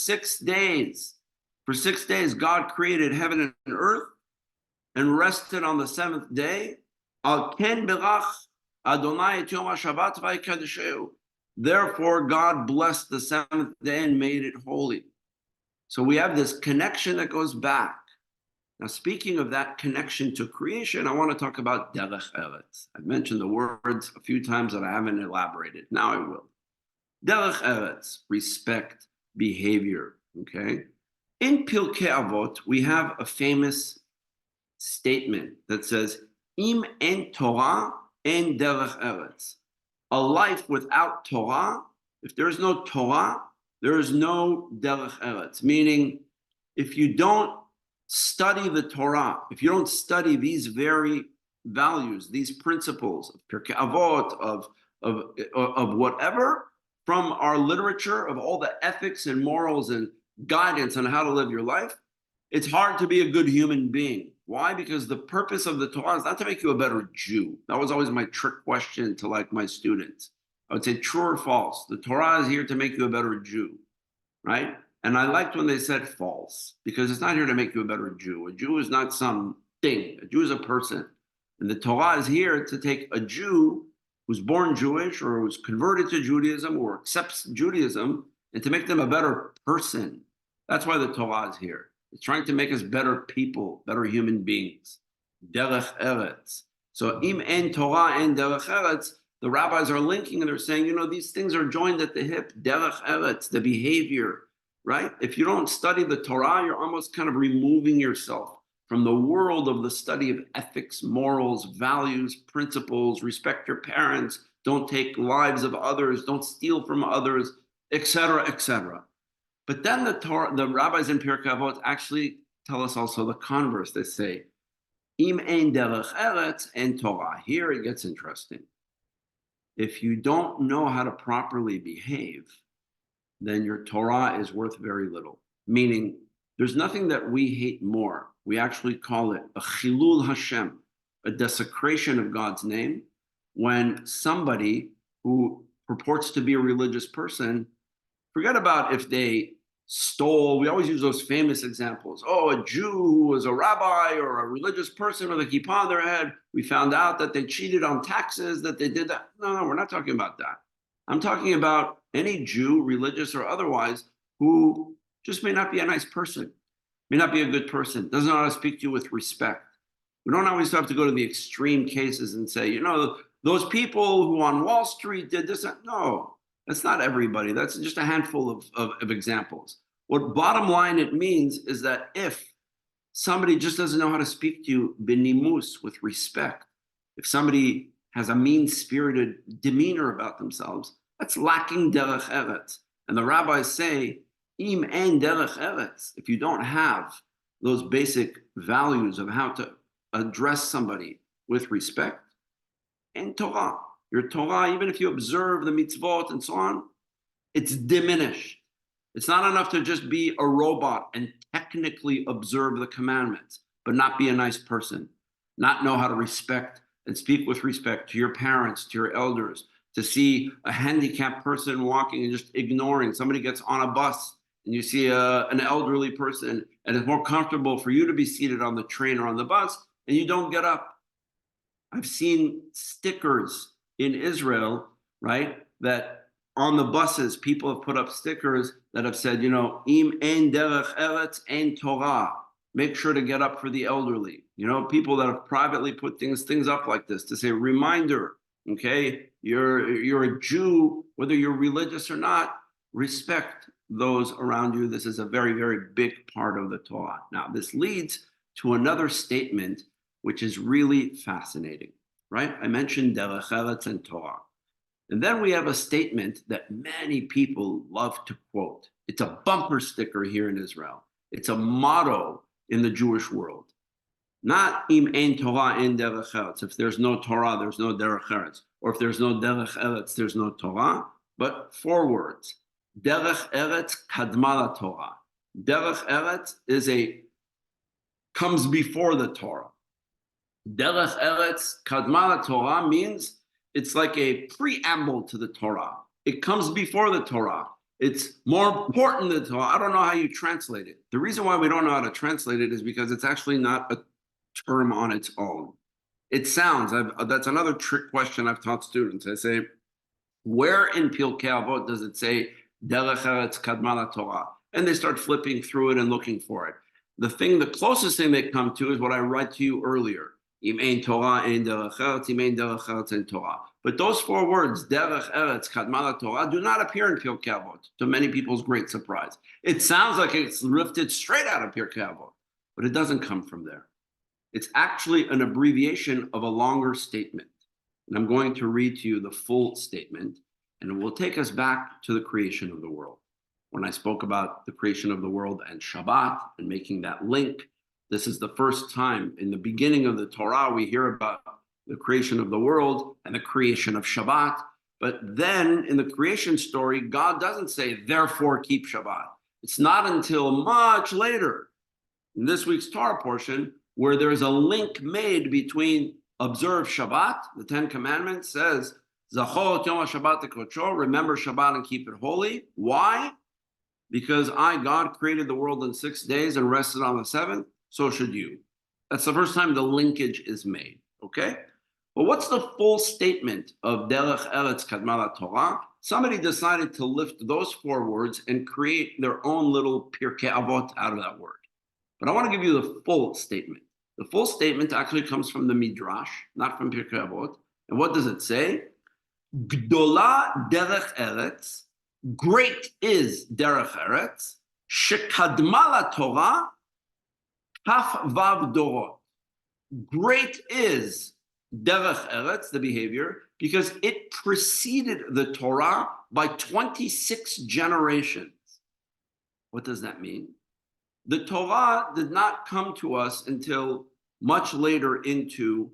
6 days, for 6 days, God created heaven and earth and rested on the seventh day. Therefore, God blessed the seventh day and made it holy. So we have this connection that goes back. Now, speaking of that connection to creation, I want to talk about derech eretz. I've mentioned the words a few times that I haven't elaborated. Now I will. Derech eretz, respect, behavior, okay? In Pirkei Avot, we have a famous statement that says, Im en Torah, en derech eretz. A life without Torah, if there is no Torah, there is no derech eretz. Meaning, if you don't study the Torah, if you don't study these very values, these principles of Pirkei Avot, of whatever, from our literature, of all the ethics and morals and guidance on how to live your life, it's hard to be a good human being. Why? Because the purpose of the Torah is not to make you a better Jew. That was always my trick question to like my students. I would say, true or false? The Torah is here to make you a better Jew, right? And I liked when they said false, because it's not here to make you a better Jew. A Jew is not some thing. A Jew is a person. And the Torah is here to take a Jew who's born Jewish or who's converted to Judaism or accepts Judaism and to make them a better person. That's why the Torah is here. It's trying to make us better people, better human beings. Derech eretz. So im en Torah en derech eretz, the rabbis are linking and they're saying, you know, these things are joined at the hip. Derech eretz, the behavior, right? If you don't study the Torah, you're almost kind of removing yourself from the world of the study of ethics, morals, values, principles, respect your parents, don't take lives of others, don't steal from others, etc., etc. But then the rabbis in Pirkei Avot actually tell us also the converse. They say, Im ein derech eretz en Torah. Here it gets interesting. If you don't know how to properly behave, then your Torah is worth very little. Meaning, there's nothing that we hate more. We actually call it a chilul Hashem, a desecration of God's name, when somebody who purports to be a religious person, forget about if they stole, we always use those famous examples. Oh, a Jew who was a rabbi or a religious person with a kippah on their head, we found out that they cheated on taxes, that they did that. No, we're not talking about that. I'm talking about any Jew, religious or otherwise, who just may not be a nice person, may not be a good person, doesn't know how to speak to you with respect. We don't always have to go to the extreme cases and say, you know, those people who on Wall Street did this. No, that's not everybody. That's just a handful of examples. What bottom line it means is that if somebody just doesn't know how to speak to you benimus, with respect, if somebody has a mean-spirited demeanor about themselves, that's lacking derech eretz. And the rabbis say, im en derech eretz, if you don't have those basic values of how to address somebody with respect, en Torah. Your Torah, even if you observe the mitzvot and so on, it's diminished. It's not enough to just be a robot and technically observe the commandments, but not be a nice person, not know how to respect and speak with respect to your parents, to your elders, to see a handicapped person walking and just ignoring. Somebody gets on a bus and you see an elderly person and it's more comfortable for you to be seated on the train or on the bus and you don't get up. I've seen stickers in Israel, right, that on the buses, people have put up stickers that have said, you know, im en derech eretz en Torah. Make sure to get up for the elderly. You know, people that have privately put things up like this to say, reminder, okay, you're a Jew, whether you're religious or not, respect those around you. This is a very, very big part of the Torah. Now, this leads to another statement, which is really fascinating, right? I mentioned derech eretz and Torah. And then we have a statement that many people love to quote. It's a bumper sticker here in Israel. It's a motto in the Jewish world. Not im ein Torah en derech eretz. If there's no Torah, there's no derech eretz. Or if there's no derech eretz, there's no Torah. But 4 words. Derech eretz kadma Torah. Derech eretz comes before the Torah. Derech eretz kadma Torah means It's like a preamble to the Torah. It comes before the Torah. It's more important than the Torah. I don't know how you translate it. The reason why we don't know how to translate it is because it's actually not a term on its own. It sounds, that's another trick question I've taught students. I say, where in Pirkei Avot does it say Derech Eretz Kadma Torah? And they start flipping through it and looking for it. The closest thing they come to is what I read to you earlier. Im ein Torah ein derech eretz, im ein derech eretz ein Torah. But those four words, derech eretz kadma Torah, do not appear in Pirkei Avot, to many people's great surprise. It sounds like it's lifted straight out of Pirkei Avot, but it doesn't come from there. It's actually an abbreviation of a longer statement. And I'm going to read to you the full statement, and it will take us back to the creation of the world. When I spoke about the creation of the world and Shabbat and making that link, this is the first time in the beginning of the Torah we hear about the creation of the world and the creation of Shabbat. But then in the creation story, God doesn't say, therefore keep Shabbat. It's not until much later in this week's Torah portion where there's a link made between observe Shabbat, the 10 Commandments says, Zachor Yom HaShabbat Kocho, remember Shabbat and keep it holy. Why? Because I, God, created the world in 6 days and rested on the seventh, so should you. That's the first time the linkage is made, okay? But what's the full statement of Derech Eretz Kadma Torah? Somebody decided to lift those four words and create their own little Pirkei Avot out of that word. But I want to give you the full statement. The full statement actually comes from the Midrash, not from Pirkei Avot. And what does it say? Gdola Derech Eretz, great is Derech Eretz, shekadma Torah, kaf vav dorot. Great is Derech Eretz, the behavior, because it preceded the Torah by 26 generations. What does that mean? The Torah did not come to us until much later into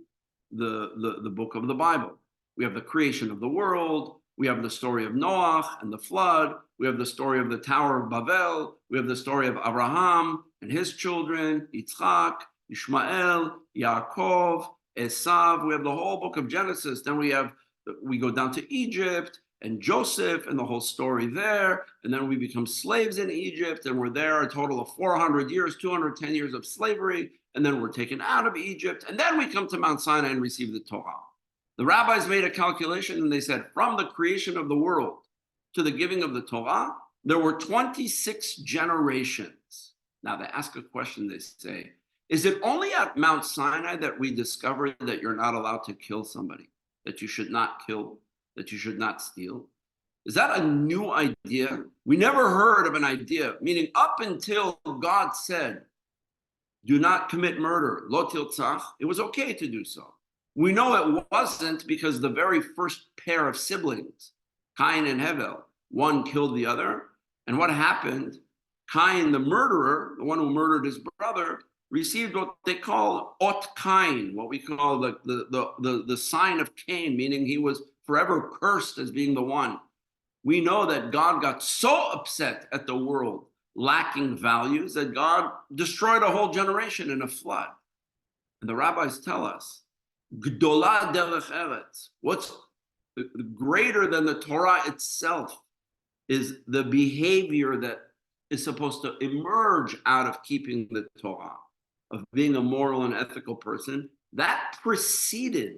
the book of the Bible. We have the creation of the world. We have the story of Noah and the flood. We have the story of the Tower of Babel. We have the story of Abraham and his children, Yitzchak, Ishmael, Yaakov, Esav. We have the whole book of Genesis. Then we go down to Egypt and Joseph and the whole story there. And then we become slaves in Egypt, and we're there a total of 400 years, 210 years of slavery. And then we're taken out of Egypt. And then we come to Mount Sinai and receive the Torah. The rabbis made a calculation and they said, from the creation of the world to the giving of the Torah, there were 26 generations. Now they ask a question, they say, is it only at Mount Sinai that we discovered that you're not allowed to kill somebody, that you should not kill, that you should not steal? Is that a new idea? We never heard of an idea, meaning up until God said, do not commit murder, lo tirtzach, it was okay to do so. We know it wasn't because the very first pair of siblings, Cain and Hevel, one killed the other. And what happened? Cain, the murderer, the one who murdered his brother, received what they call ot Cain, what we call the sign of Cain, meaning he was forever cursed as being the one. We know that God got so upset at the world lacking values that God destroyed a whole generation in a flood. And the rabbis tell us, Gdola derech eretz, what's greater than the Torah itself is the behavior that is supposed to emerge out of keeping the Torah, of being a moral and ethical person. That preceded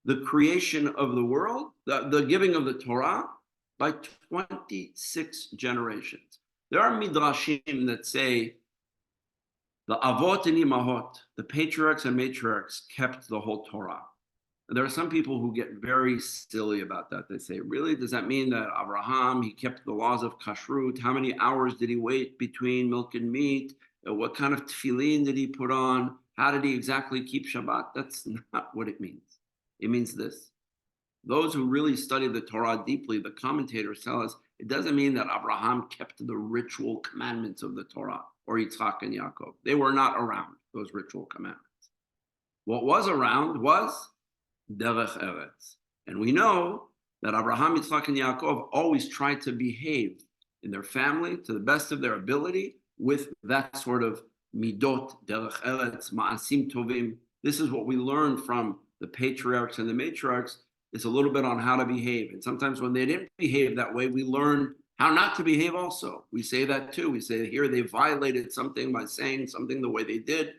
the creation of the world, the giving of the Torah, by 26 generations. There are midrashim that say the avot and imahot, the patriarchs and matriarchs, kept the whole Torah. And there are some people who get very silly about that. They say, really, does that mean that Abraham, he kept the laws of kashrut? How many hours did he wait between milk and meat? What kind of tefillin did he put on? How did he exactly keep Shabbat? That's not what it means. It means this. Those who really study the Torah deeply, the commentators tell us, it doesn't mean that Abraham kept the ritual commandments of the Torah, or Yitzchak and Yaakov. They were not around, those ritual commandments. What was around was Derech Eretz. And we know that Abraham, Yitzchak, and Yaakov always tried to behave in their family to the best of their ability with that sort of midot, Derech Eretz, ma'asim tovim. This is what we learn from the patriarchs and the matriarchs. It's a little bit on how to behave. And sometimes when they didn't behave that way, we learn how not to behave also. We say that too. We say here they violated something by saying something the way they did.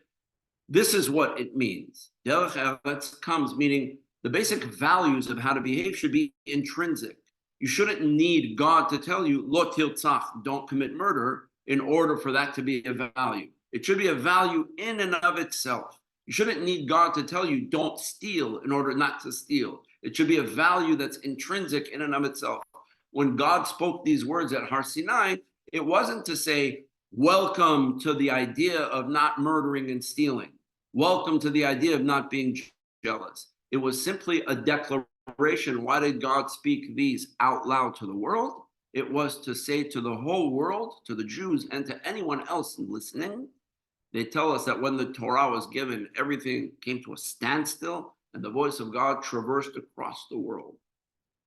This is what it means. Derech Eretz comes meaning the basic values of how to behave should be intrinsic. You shouldn't need God to tell you, lo tirtzach, don't commit murder, in order for that to be a value. It should be a value in and of itself. You shouldn't need God to tell you, don't steal, in order not to steal. It should be a value that's intrinsic in and of itself. When God spoke these words at Har Sinai, it wasn't to say, welcome to the idea of not murdering and stealing. Welcome to the idea of not being jealous. It was simply a declaration. Why did God speak these out loud to the world? It was to say to the whole world, to the Jews and to anyone else listening. They tell us that when the Torah was given, everything came to a standstill and the voice of God traversed across the world.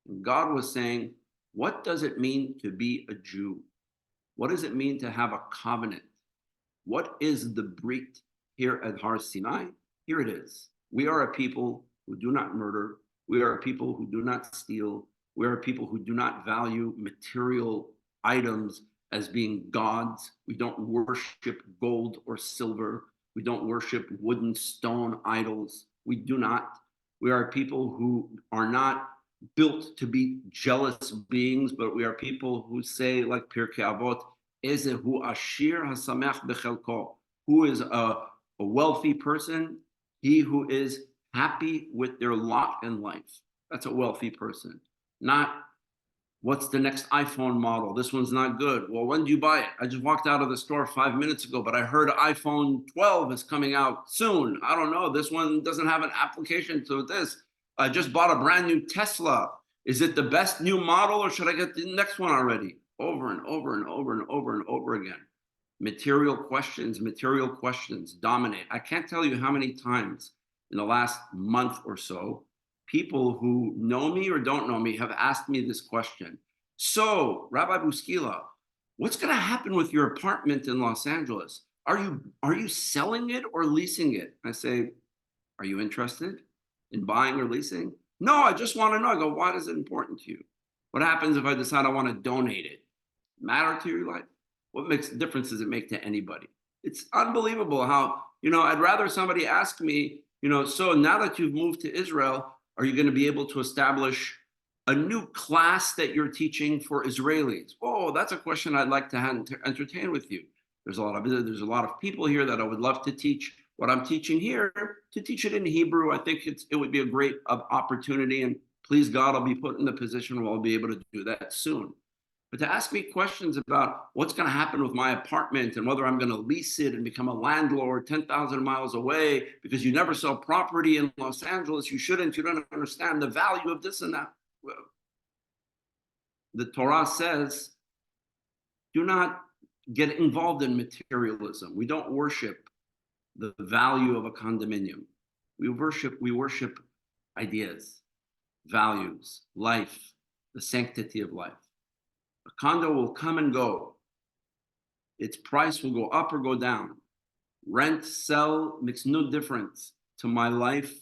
And God was saying, what does it mean to be a Jew? What does it mean to have a covenant? What is the brit here at Har Sinai? Here it is. We are a people who do not murder. We are a people who do not steal. We are a people who do not value material items as being gods. We don't worship gold or silver. We don't worship wooden stone idols. We do not. We are people who are not built to be jealous beings, but we are people who say, like Pirkei Avot, Ezehu ashir hasamech bechelko. Who is a wealthy person? He who is happy with their lot in life. That's a wealthy person. Not, what's the next iPhone model? This one's not good. Well, when do you buy it? I just walked out of the store 5 minutes ago, but I heard iPhone 12 is coming out soon. I don't know. This one doesn't have an application to this. I just bought a brand new Tesla. Is it the best new model or should I get the next one already? Over and over and over and over and over again. Material questions dominate. I can't tell you how many times in the last month or so, people who know me or don't know me have asked me this question. So, Rabbi Bouskila, what's going to happen with your apartment in Los Angeles? Are you selling it or leasing it? I say, are you interested in buying or leasing? No, I just want to know. I go, why is it important to you? What happens if I decide I want to donate it? Matter to your life? What difference does it make to anybody? It's unbelievable how, I'd rather somebody ask me, so now that you've moved to Israel, are you going to be able to establish a new class that you're teaching for Israelis? Oh, that's a question I'd like to entertain with you. There's a lot of people here that I would love to teach what I'm teaching here, to teach it in Hebrew. I think it would be a great opportunity, and please God, I'll be put in the position where I'll be able to do that soon. But to ask me questions about what's going to happen with my apartment and whether I'm going to lease it and become a landlord 10,000 miles away because you never sell property in Los Angeles, you don't understand the value of this and that. Well, the Torah says, do not get involved in materialism. We don't worship the value of a condominium. We worship ideas, values, life, the sanctity of life. A condo will come and go. Its price will go up or go down. Rent, sell, makes no difference to my life.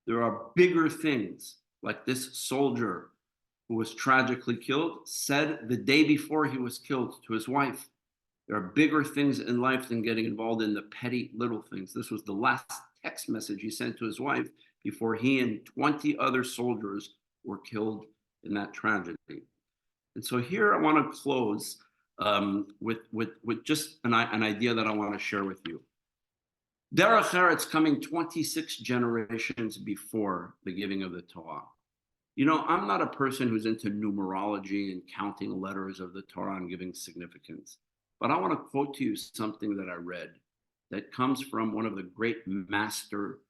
There are bigger things, like this soldier who was tragically killed said the day before he was killed to his wife. There are bigger things in life than getting involved in the petty little things. This was the last text message he sent to his wife before he and 20 other soldiers were killed in that tragedy. And so here I want to close with just an idea that I want to share with you. Derech Eretz coming 26 generations before the giving of the Torah. I'm not a person who's into numerology and counting letters of the Torah and giving significance. But I want to quote to you something that I read that comes from one of the great master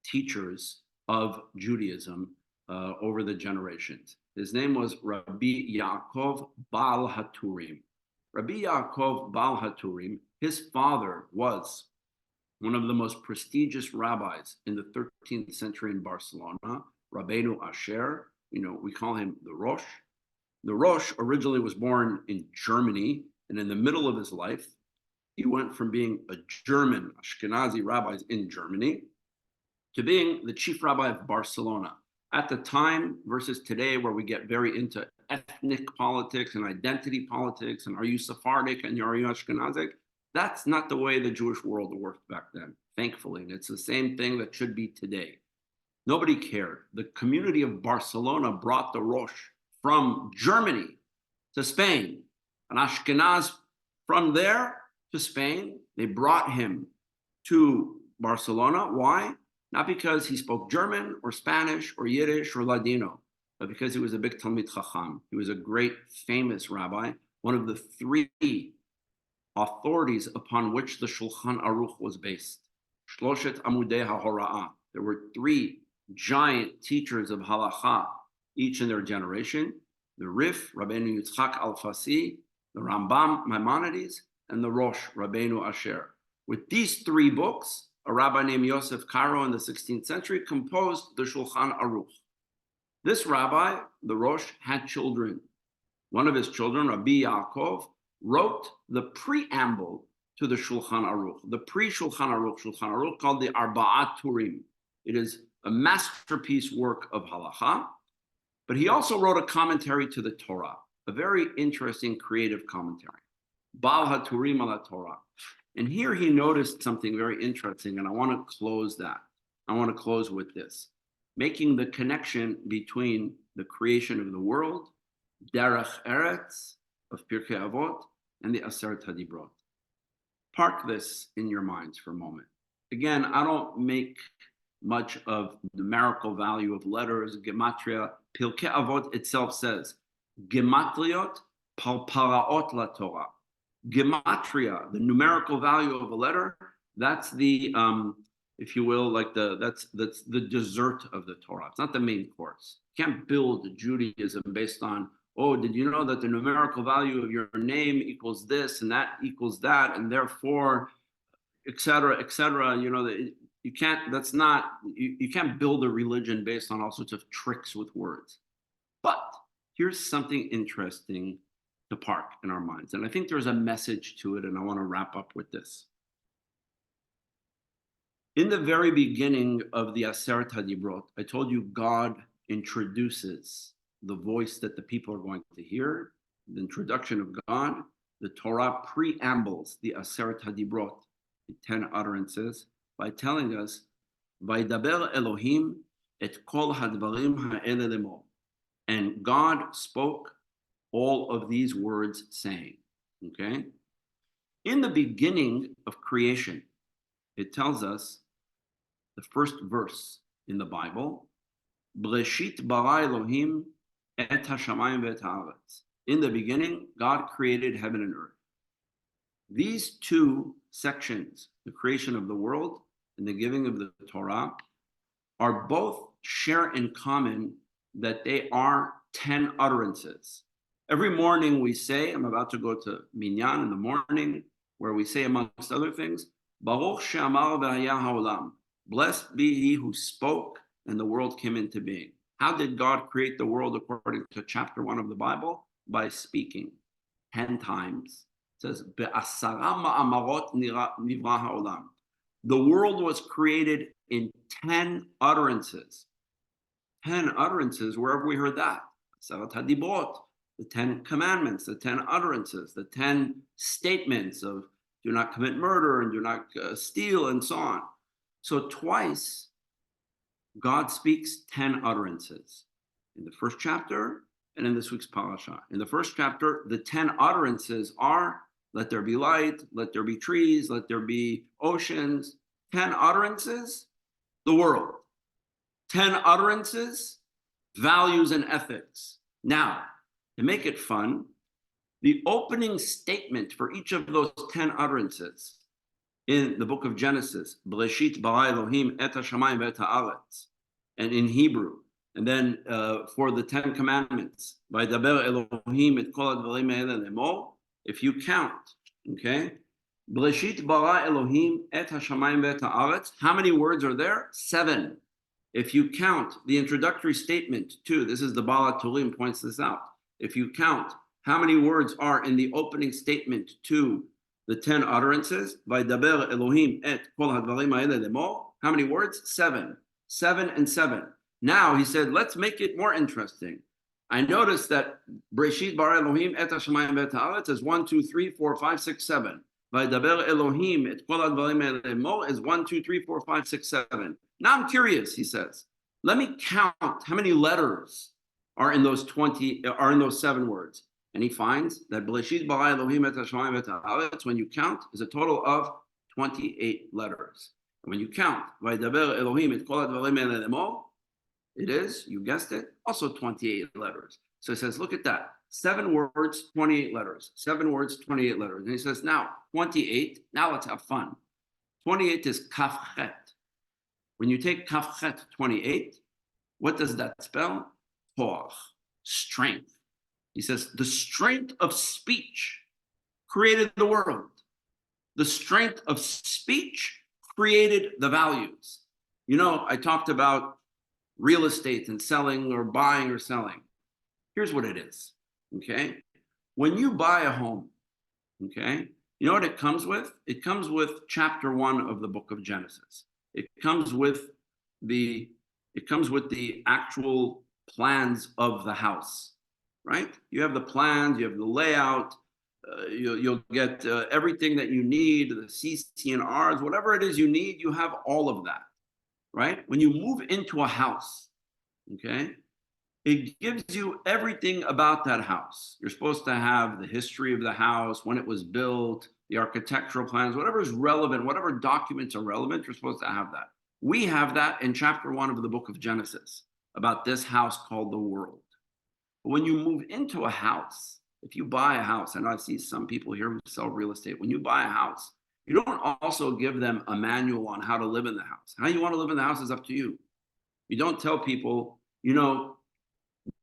teachers of Judaism over the generations. His name was Rabbi Yaakov Baal Haturim. Rabbi Yaakov Baal Haturim, his father was one of the most prestigious rabbis in the 13th century in Barcelona, Rabbeinu Asher. We call him the Rosh. The Rosh originally was born in Germany, and in the middle of his life, he went from being a German Ashkenazi rabbi in Germany to being the chief rabbi of Barcelona. At the time versus today, where we get very into ethnic politics and identity politics, and are you Sephardic and are you Ashkenazic? That's not the way the Jewish world worked back then, thankfully. And it's the same thing that should be today. Nobody cared. The community of Barcelona brought the Rosh from Germany to Spain, and Ashkenaz from there to Spain. They brought him to Barcelona. Why? Not because he spoke German or Spanish or Yiddish or Ladino, but because he was a big Talmid Chacham. He was a great, famous rabbi, one of the three authorities upon which the Shulchan Aruch was based. Shloshet Amudei HaHora'ah. There were three giant teachers of halacha, each in their generation: the Rif, Rabbeinu Yitzchak Al-Fasi, the Rambam, Maimonides, and the Rosh, Rabbeinu Asher. With these three books, a rabbi named Yosef Karo in the 16th century composed the Shulchan Aruch. This rabbi, the Rosh, had children. One of his children, Rabbi Yaakov, wrote the preamble to the Shulchan Aruch, the pre-Shulchan Aruch called the Arba'at Turim. It is a masterpiece work of halacha, but he also wrote a commentary to the Torah, a very interesting creative commentary, Bal HaTurim ala Torah. And here he noticed something very interesting, and I want to close that. I want to close with this, making the connection between the creation of the world, Derech Eretz of Pirkei Avot, and the Aseret HaDibrot. Park this in your minds for a moment. Again, I don't make much of numerical value of letters, gematria. Pirkei Avot itself says, gematriot parparaot la Torah. Gematria, the numerical value of a letter, that's the, if you will, like that's the dessert of the Torah. It's not the main course. You can't build Judaism based on, oh, did you know that the numerical value of your name equals this and that equals that, and therefore, et cetera, you know, you can't, that's not, you can't build a religion based on all sorts of tricks with words. But here's something interesting to park in our minds. And I think there's a message to it, and I want to wrap up with this. In the very beginning of the Aseret HaDibrot, I told you God introduces the voice that the people are going to hear, the introduction of God. The Torah preambles the Aseret HaDibrot, the 10 utterances, by telling us, Vaydaber Elohim et kol hadvarim ha'ele lemor. And God spoke all of these words saying, okay? In the beginning of creation, it tells us, the first verse in the Bible, Breshit bara Elohim et hashamayim ve'et haaretz. In the beginning, God created heaven and earth. These two sections, the creation of the world and the giving of the Torah, are both share in common that they are 10 utterances. Every morning we say, I'm about to go to Minyan in the morning, where we say, amongst other things, Baruch she'amar v'haya ha'olam. Blessed be he who spoke and the world came into being. How did God create the world according to chapter 1 of the Bible? By speaking 10 times. It says, Be'asara ma'amarot nivra ha'olam. The world was created in 10 utterances. 10 utterances, wherever we heard that. Aseret HaDibrot, the 10 commandments, the 10 utterances, the 10 statements of do not commit murder and do not steal and so on. So twice, God speaks 10 utterances in the first chapter and in this week's parasha. In the first chapter, the 10 utterances are, let there be light, let there be trees, let there be oceans. 10 utterances, the world. 10 utterances, values and ethics. Now, to make it fun, the opening statement for each of those 10 utterances in the book of Genesis, Breshit bara Elohim et hashamayim ve'et haaretz, and in Hebrew, and then for the 10 commandments, Vaydaber Elohim et kol hadvarim ha'ele lemor, if you count, okay, Breshit bara Elohim et hashamayim ve'et haaretz, how many words are there? 7. If you count the introductory statement too, this is the Baal HaTurim points this out. If you count how many words are in the opening statement to the 10 utterances, Vaydaber Elohim et kol hadvarim ha'ele lemor, how many words? 7. 7 and 7. Now he said, let's make it more interesting. I noticed that Breshit bara Elohim et hashamayim ve'et haaretz is 1, 2, 3, 4, 5, 6, 7. Vaydaber Elohim et kol hadvarim elemo is 1, 2, 3, 4, 5, 6, 7. Now I'm curious, he says. Let me count how many letters are in those 7 words. And he finds that Breshit bara Elohim et hashamayim ve'et haaretz, when you count, is a total of 28 letters. And when you count Vaydaber Elohim et kol hadvarim elemo, it is, you guessed it, also 28 letters. So he says, look at that. 7 words, 28 letters. 7 words, 28 letters. And he says, now, 28, now let's have fun. 28 is kafchet. When you take kafchet 28, what does that spell? Koach, strength. He says, the strength of speech created the world. The strength of speech created the values. You know, I talked about real estate and selling or buying or selling. Here's what it is, okay? When you buy a home, okay, you know what it comes with? It comes with chapter 1 of the book of Genesis. It comes with the actual plans of the house, right? You have the plans, you have the layout, you'll get everything that you need, the CC&Rs, whatever it is you need, you have all of that. Right? When you move into a house, okay, it gives you everything about that house. You're supposed to have the history of the house, when it was built, the architectural plans, whatever is relevant, whatever documents are relevant, you're supposed to have that. We have that in chapter 1 of the book of Genesis about this house called the world. But when you move into a house, if you buy a house, and I see some people here who sell real estate, when you buy a house, you don't also give them a manual on how to live in the house. How you want to live in the house is up to you. You don't tell people, you know,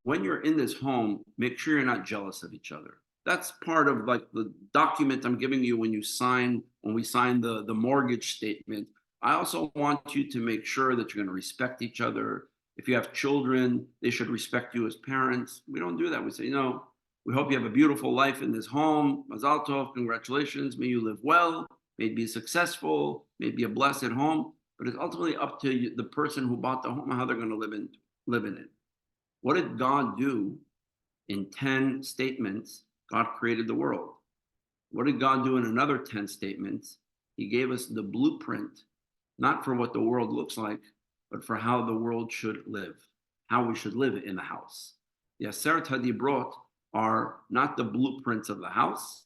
when you're in this home, make sure you're not jealous of each other. That's part of like the document I'm giving you when we sign the mortgage statement. I also want you to make sure that you're going to respect each other. If you have children, they should respect you as parents. We don't do that. We say, you know, we hope you have a beautiful life in this home. Mazal tov, congratulations. May you live well. May be successful, may be a blessed home, but it's ultimately up to you, the person who bought the home, how they're going to live in it. What did God do in 10 statements? God created the world. What did God do in another 10 statements? He gave us the blueprint, not for what the world looks like, but for how the world should live, how we should live in the house. The Aseret HaDibrot are not the blueprints of the house,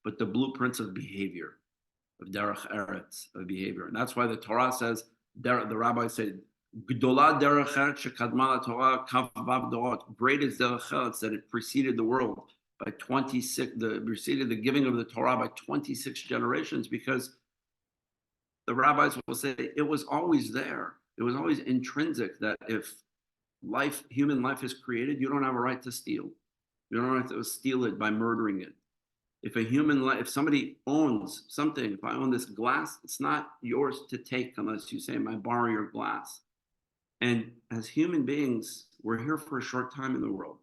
but the blueprints of behavior. Of derech eretz, of behavior. And that's why the Torah says, the Rabbi said, Gdola derech eretz shekadma laTorah kav vav dorot. Great is derech eretz, that it preceded the world by 26, preceded the giving of the Torah by 26 generations, because the rabbis will say it was always there. It was always intrinsic that if human life is created, you don't have a right to steal. You don't have to steal it by murdering it. If somebody owns something, if I own this glass, it's not yours to take unless you say, I borrow your glass. And as human beings, we're here for a short time in the world.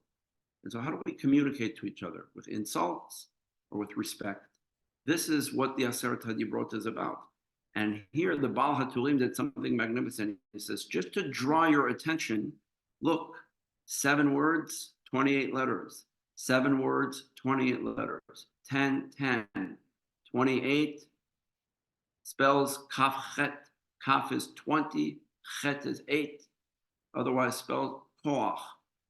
And so how do we communicate to each other? With insults or with respect? This is what the Aseret HaDibrot is about. And here the Baal HaTurim did something magnificent. He says, just to draw your attention, look, 7 words, 28 letters. 7 words, 28 letters. 10, 10, 28 spells kaf chet. Kaf is 20, chet is 8. Otherwise spelled koach.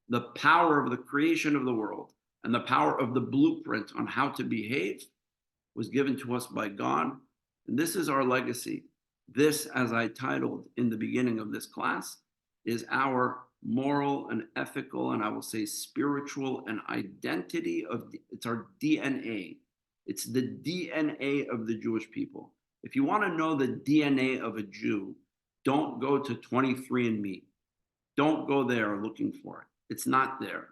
The power of the creation of the world and the power of the blueprint on how to behave was given to us by God. And this is our legacy. This, as I titled in the beginning of this class, is our moral and ethical, and I will say spiritual and identity it's our DNA. It's the DNA of the Jewish people. If you want to know the DNA of a Jew, don't go to 23andMe. Don't go there looking for it. It's not there.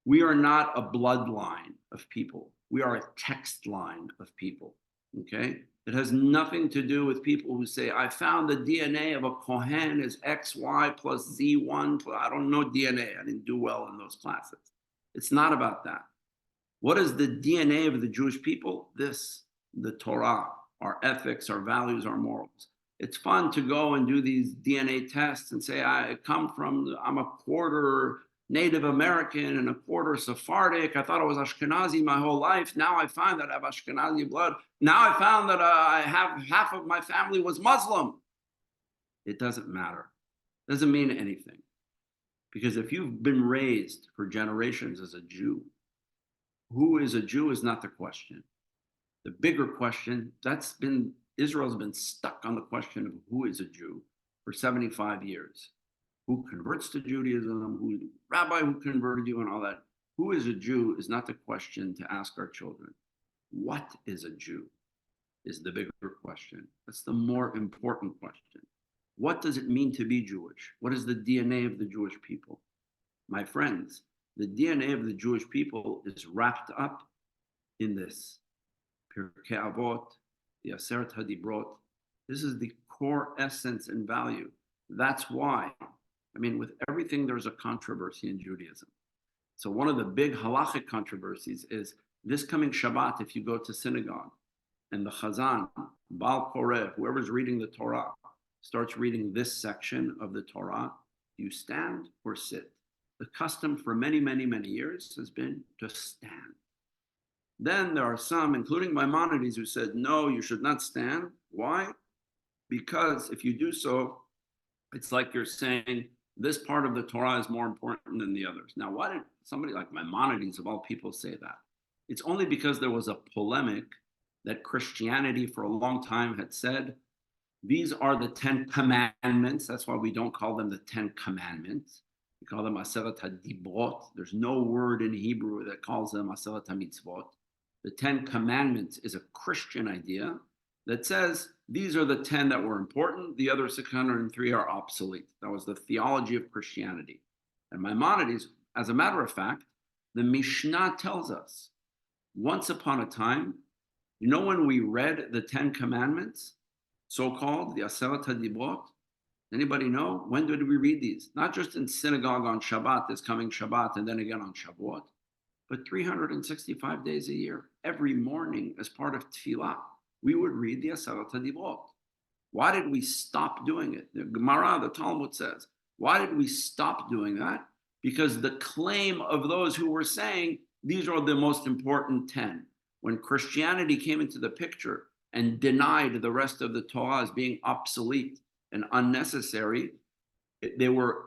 We are not a bloodline of people. We are a text line of people, okay? It has nothing to do with people who say, I found the DNA of a Kohen is XY plus Z1. I don't know DNA. I didn't do well in those classes. It's not about that. What is the DNA of the Jewish people? The Torah, our ethics, our values, our morals. It's fun to go and do these DNA tests and say, I'm a quarter Native American and a quarter Sephardic. I thought I was Ashkenazi my whole life. Now I find that I have Ashkenazi blood. Now I found that I have half of my family was Muslim. It doesn't matter. It doesn't mean anything. Because if you've been raised for generations as a Jew, who is a Jew is not the question. The bigger question, Israel's been stuck on the question of who is a Jew for 75 years. Who converts to Judaism, who rabbi who converted you and all that. Who is a Jew is not the question to ask our children. What is a Jew is the bigger question. That's the more important question. What does it mean to be Jewish? What is the DNA of the Jewish people? My friends, the DNA of the Jewish people is wrapped up in this. Pirkei Avot, the Aseret HaDibrot. This is the core essence and value. That's why, with everything, there's a controversy in Judaism. So one of the big halachic controversies is this coming Shabbat, if you go to synagogue and the Chazan, Baal Koreh, whoever's reading the Torah, starts reading this section of the Torah, you stand or sit. The custom for many, many, many years has been to stand. Then there are some, including Maimonides, who said, no, you should not stand. Why? Because if you do so, it's like you're saying this part of the Torah is more important than the others. Now, why did somebody like Maimonides, of all people, say that? It's only because there was a polemic that Christianity for a long time had said, these are the 10 commandments. That's why we don't call them the 10 commandments. We call them Aseret HaDibrot. There's no word in Hebrew that calls them Aseret HaMitzvot. The 10 commandments is a Christian idea that says these are the 10 that were important. The other 603 are obsolete. That was the theology of Christianity. And Maimonides, as a matter of fact, the Mishnah tells us, once upon a time, when we read the 10 commandments, so-called the Aseret HaDibrot, anybody know? When did we read these? Not just in synagogue on Shabbat, this coming Shabbat, and then again on Shavuot, but 365 days a year. Every morning, as part of Tefillah, we would read the Aseret HaDibrot. Why did we stop doing it? The Gemara, the Talmud says, why did we stop doing that? Because the claim of those who were saying, these are the most important 10. When Christianity came into the picture and denied the rest of the Torah as being obsolete and unnecessary,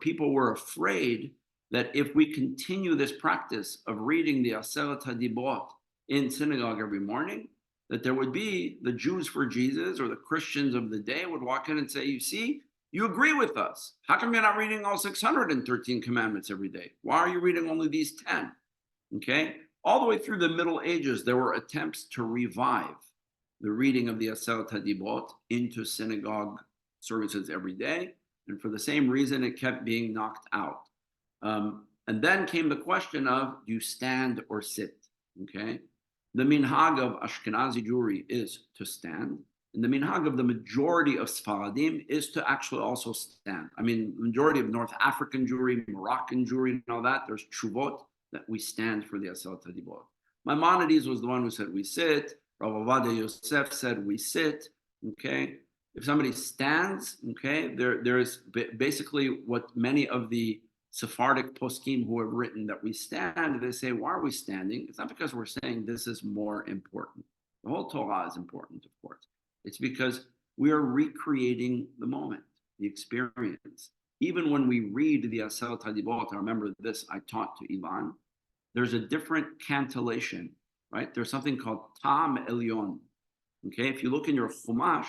people were afraid that if we continue this practice of reading the Aseret HaDibrot in synagogue every morning, that there would be the Jews for Jesus or the Christians of the day would walk in and say, you see, you agree with us. How come you're not reading all 613 commandments every day? Why are you reading only these 10? Okay? All the way through the Middle Ages, there were attempts to revive the reading of the Aseret HaDibrot into synagogue services every day. And for the same reason, it kept being knocked out. And then came the question of, do you stand or sit? Okay? The minhag of Ashkenazi Jewry is to stand. And the minhag of the majority of Sfaradim is to actually also stand. The majority of North African Jewry, Moroccan Jewry, and all that, there's tshuvot that we stand for the Aseret HaDibrot. Maimonides was the one who said we sit. Rav Ovadia Yosef said we sit. Okay? If somebody stands, okay, there's basically what many of the Sephardic poskim who have written that we stand, they say, why are we standing? It's not because we're saying this is more important. The whole Torah is important, of course. It's because we are recreating the moment, the experience. Even when we read the Aseret HaDibrot, I remember this I taught to Ilan, there's a different cantillation, right? There's something called Tam Elyon. Okay, if you look in your Chumash,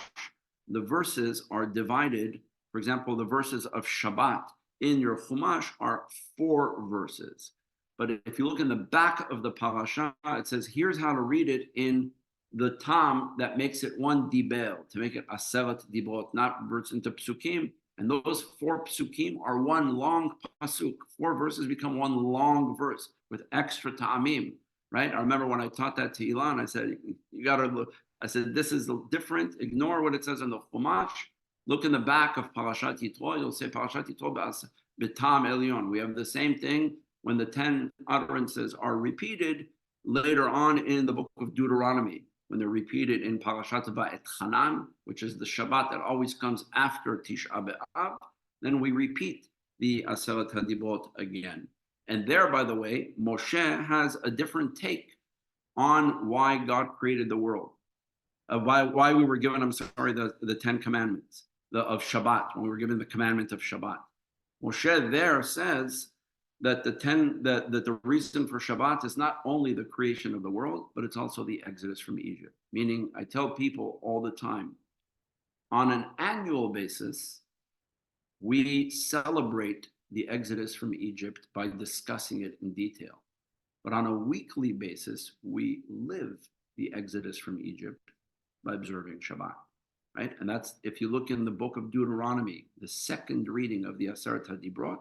the verses are divided. For example, the verses of Shabbat in your Chumash are 4 verses. But if you look in the back of the parasha, it says, here's how to read it in the Tam that makes it one dibel, to make it Aseret Dibrot, not verse into psukim. And those 4 psukim are one long pasuk. 4 verses become one long verse with extra ta'amim, right? I remember when I taught that to Ilan, I said, you got to look. I said, this is different. Ignore what it says in the Chumash. Look in the back of Parashat Yitro. You'll say Parashat Yitro b'tam elyon. We have the same thing when the 10 utterances are repeated later on in the book of Deuteronomy. when they're repeated in Parashat Va'et Chanan, which is the Shabbat that always comes after Tisha B'Av, then we repeat the Aseret HaDibrot again. And there, by the way, Moshe has a different take on why God created the world, why we were given, the 10 commandments of Shabbat, when we were given the commandment of Shabbat. Moshe there says that the reason for Shabbat is not only the creation of the world, but it's also the exodus from Egypt. Meaning, I tell people all the time, on an annual basis, we celebrate the exodus from Egypt by discussing it in detail. But on a weekly basis, we live the exodus from Egypt by observing Shabbat, right? And that's, if you look in the book of Deuteronomy, the second reading of the Aseret HaDibrot,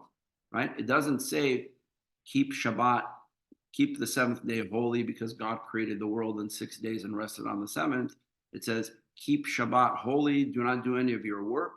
right? It doesn't say keep Shabbat, keep the seventh day holy because God created the world in 6 days and rested on the seventh. It says keep Shabbat holy, do not do any of your work.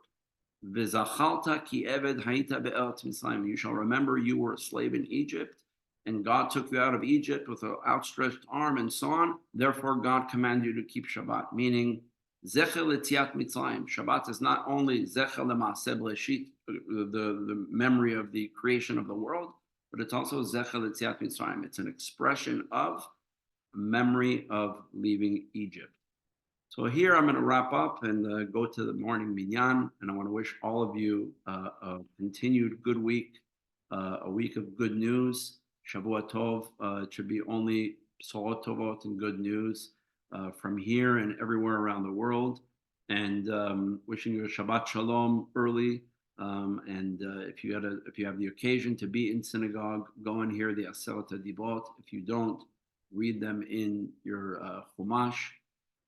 V'zachalta ki eved hayita be'eretz Mitzrayim. You shall remember you were a slave in Egypt, and God took you out of Egypt with an outstretched arm and so on. Therefore, God commanded you to keep Shabbat, meaning Zecher l'tziat Mitzrayim. Shabbat is not only Zecher l'maaseh b'reshit, the memory of the creation of the world, but it's also Zecher l'tziat Mitzrayim. It's an expression of memory of leaving Egypt. So here I'm going to wrap up and go to the morning minyan, and I want to wish all of you a continued good week, a week of good news. Shavua Tov. It should be only B'sorot Tovot and good news from here and everywhere around the world. And wishing you a Shabbat Shalom early. And if you have the occasion to be in synagogue, go and hear the Aseret HaDibrot. If you don't, read them in your Chumash.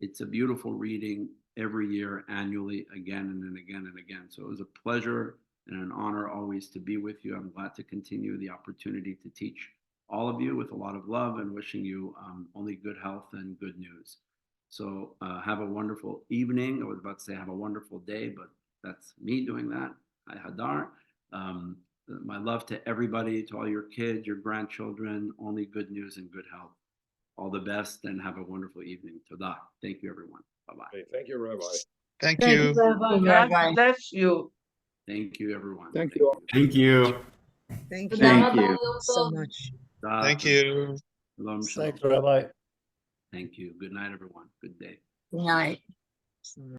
It's a beautiful reading every year, annually, again and again and again. So it was a pleasure and an honor always to be with you. I'm glad to continue the opportunity to teach all of you with a lot of love, and wishing you only good health and good news. So have a wonderful evening. I was about to say have a wonderful day, but that's me doing that. Hi, Hadar. My love to everybody, to all your kids, your grandchildren, only good news and good health. All the best, and have a wonderful evening. Todah. Thank you, everyone. Bye-bye. Okay, thank you, Rabbi. Thank you. God bless you. Thank you, everyone. Thank you. Thank you. Thank Thank you you so much. Thank you. Shalom, shalom. Thanks, Rabbi. Thank you. Good night, everyone. Good day. Good night.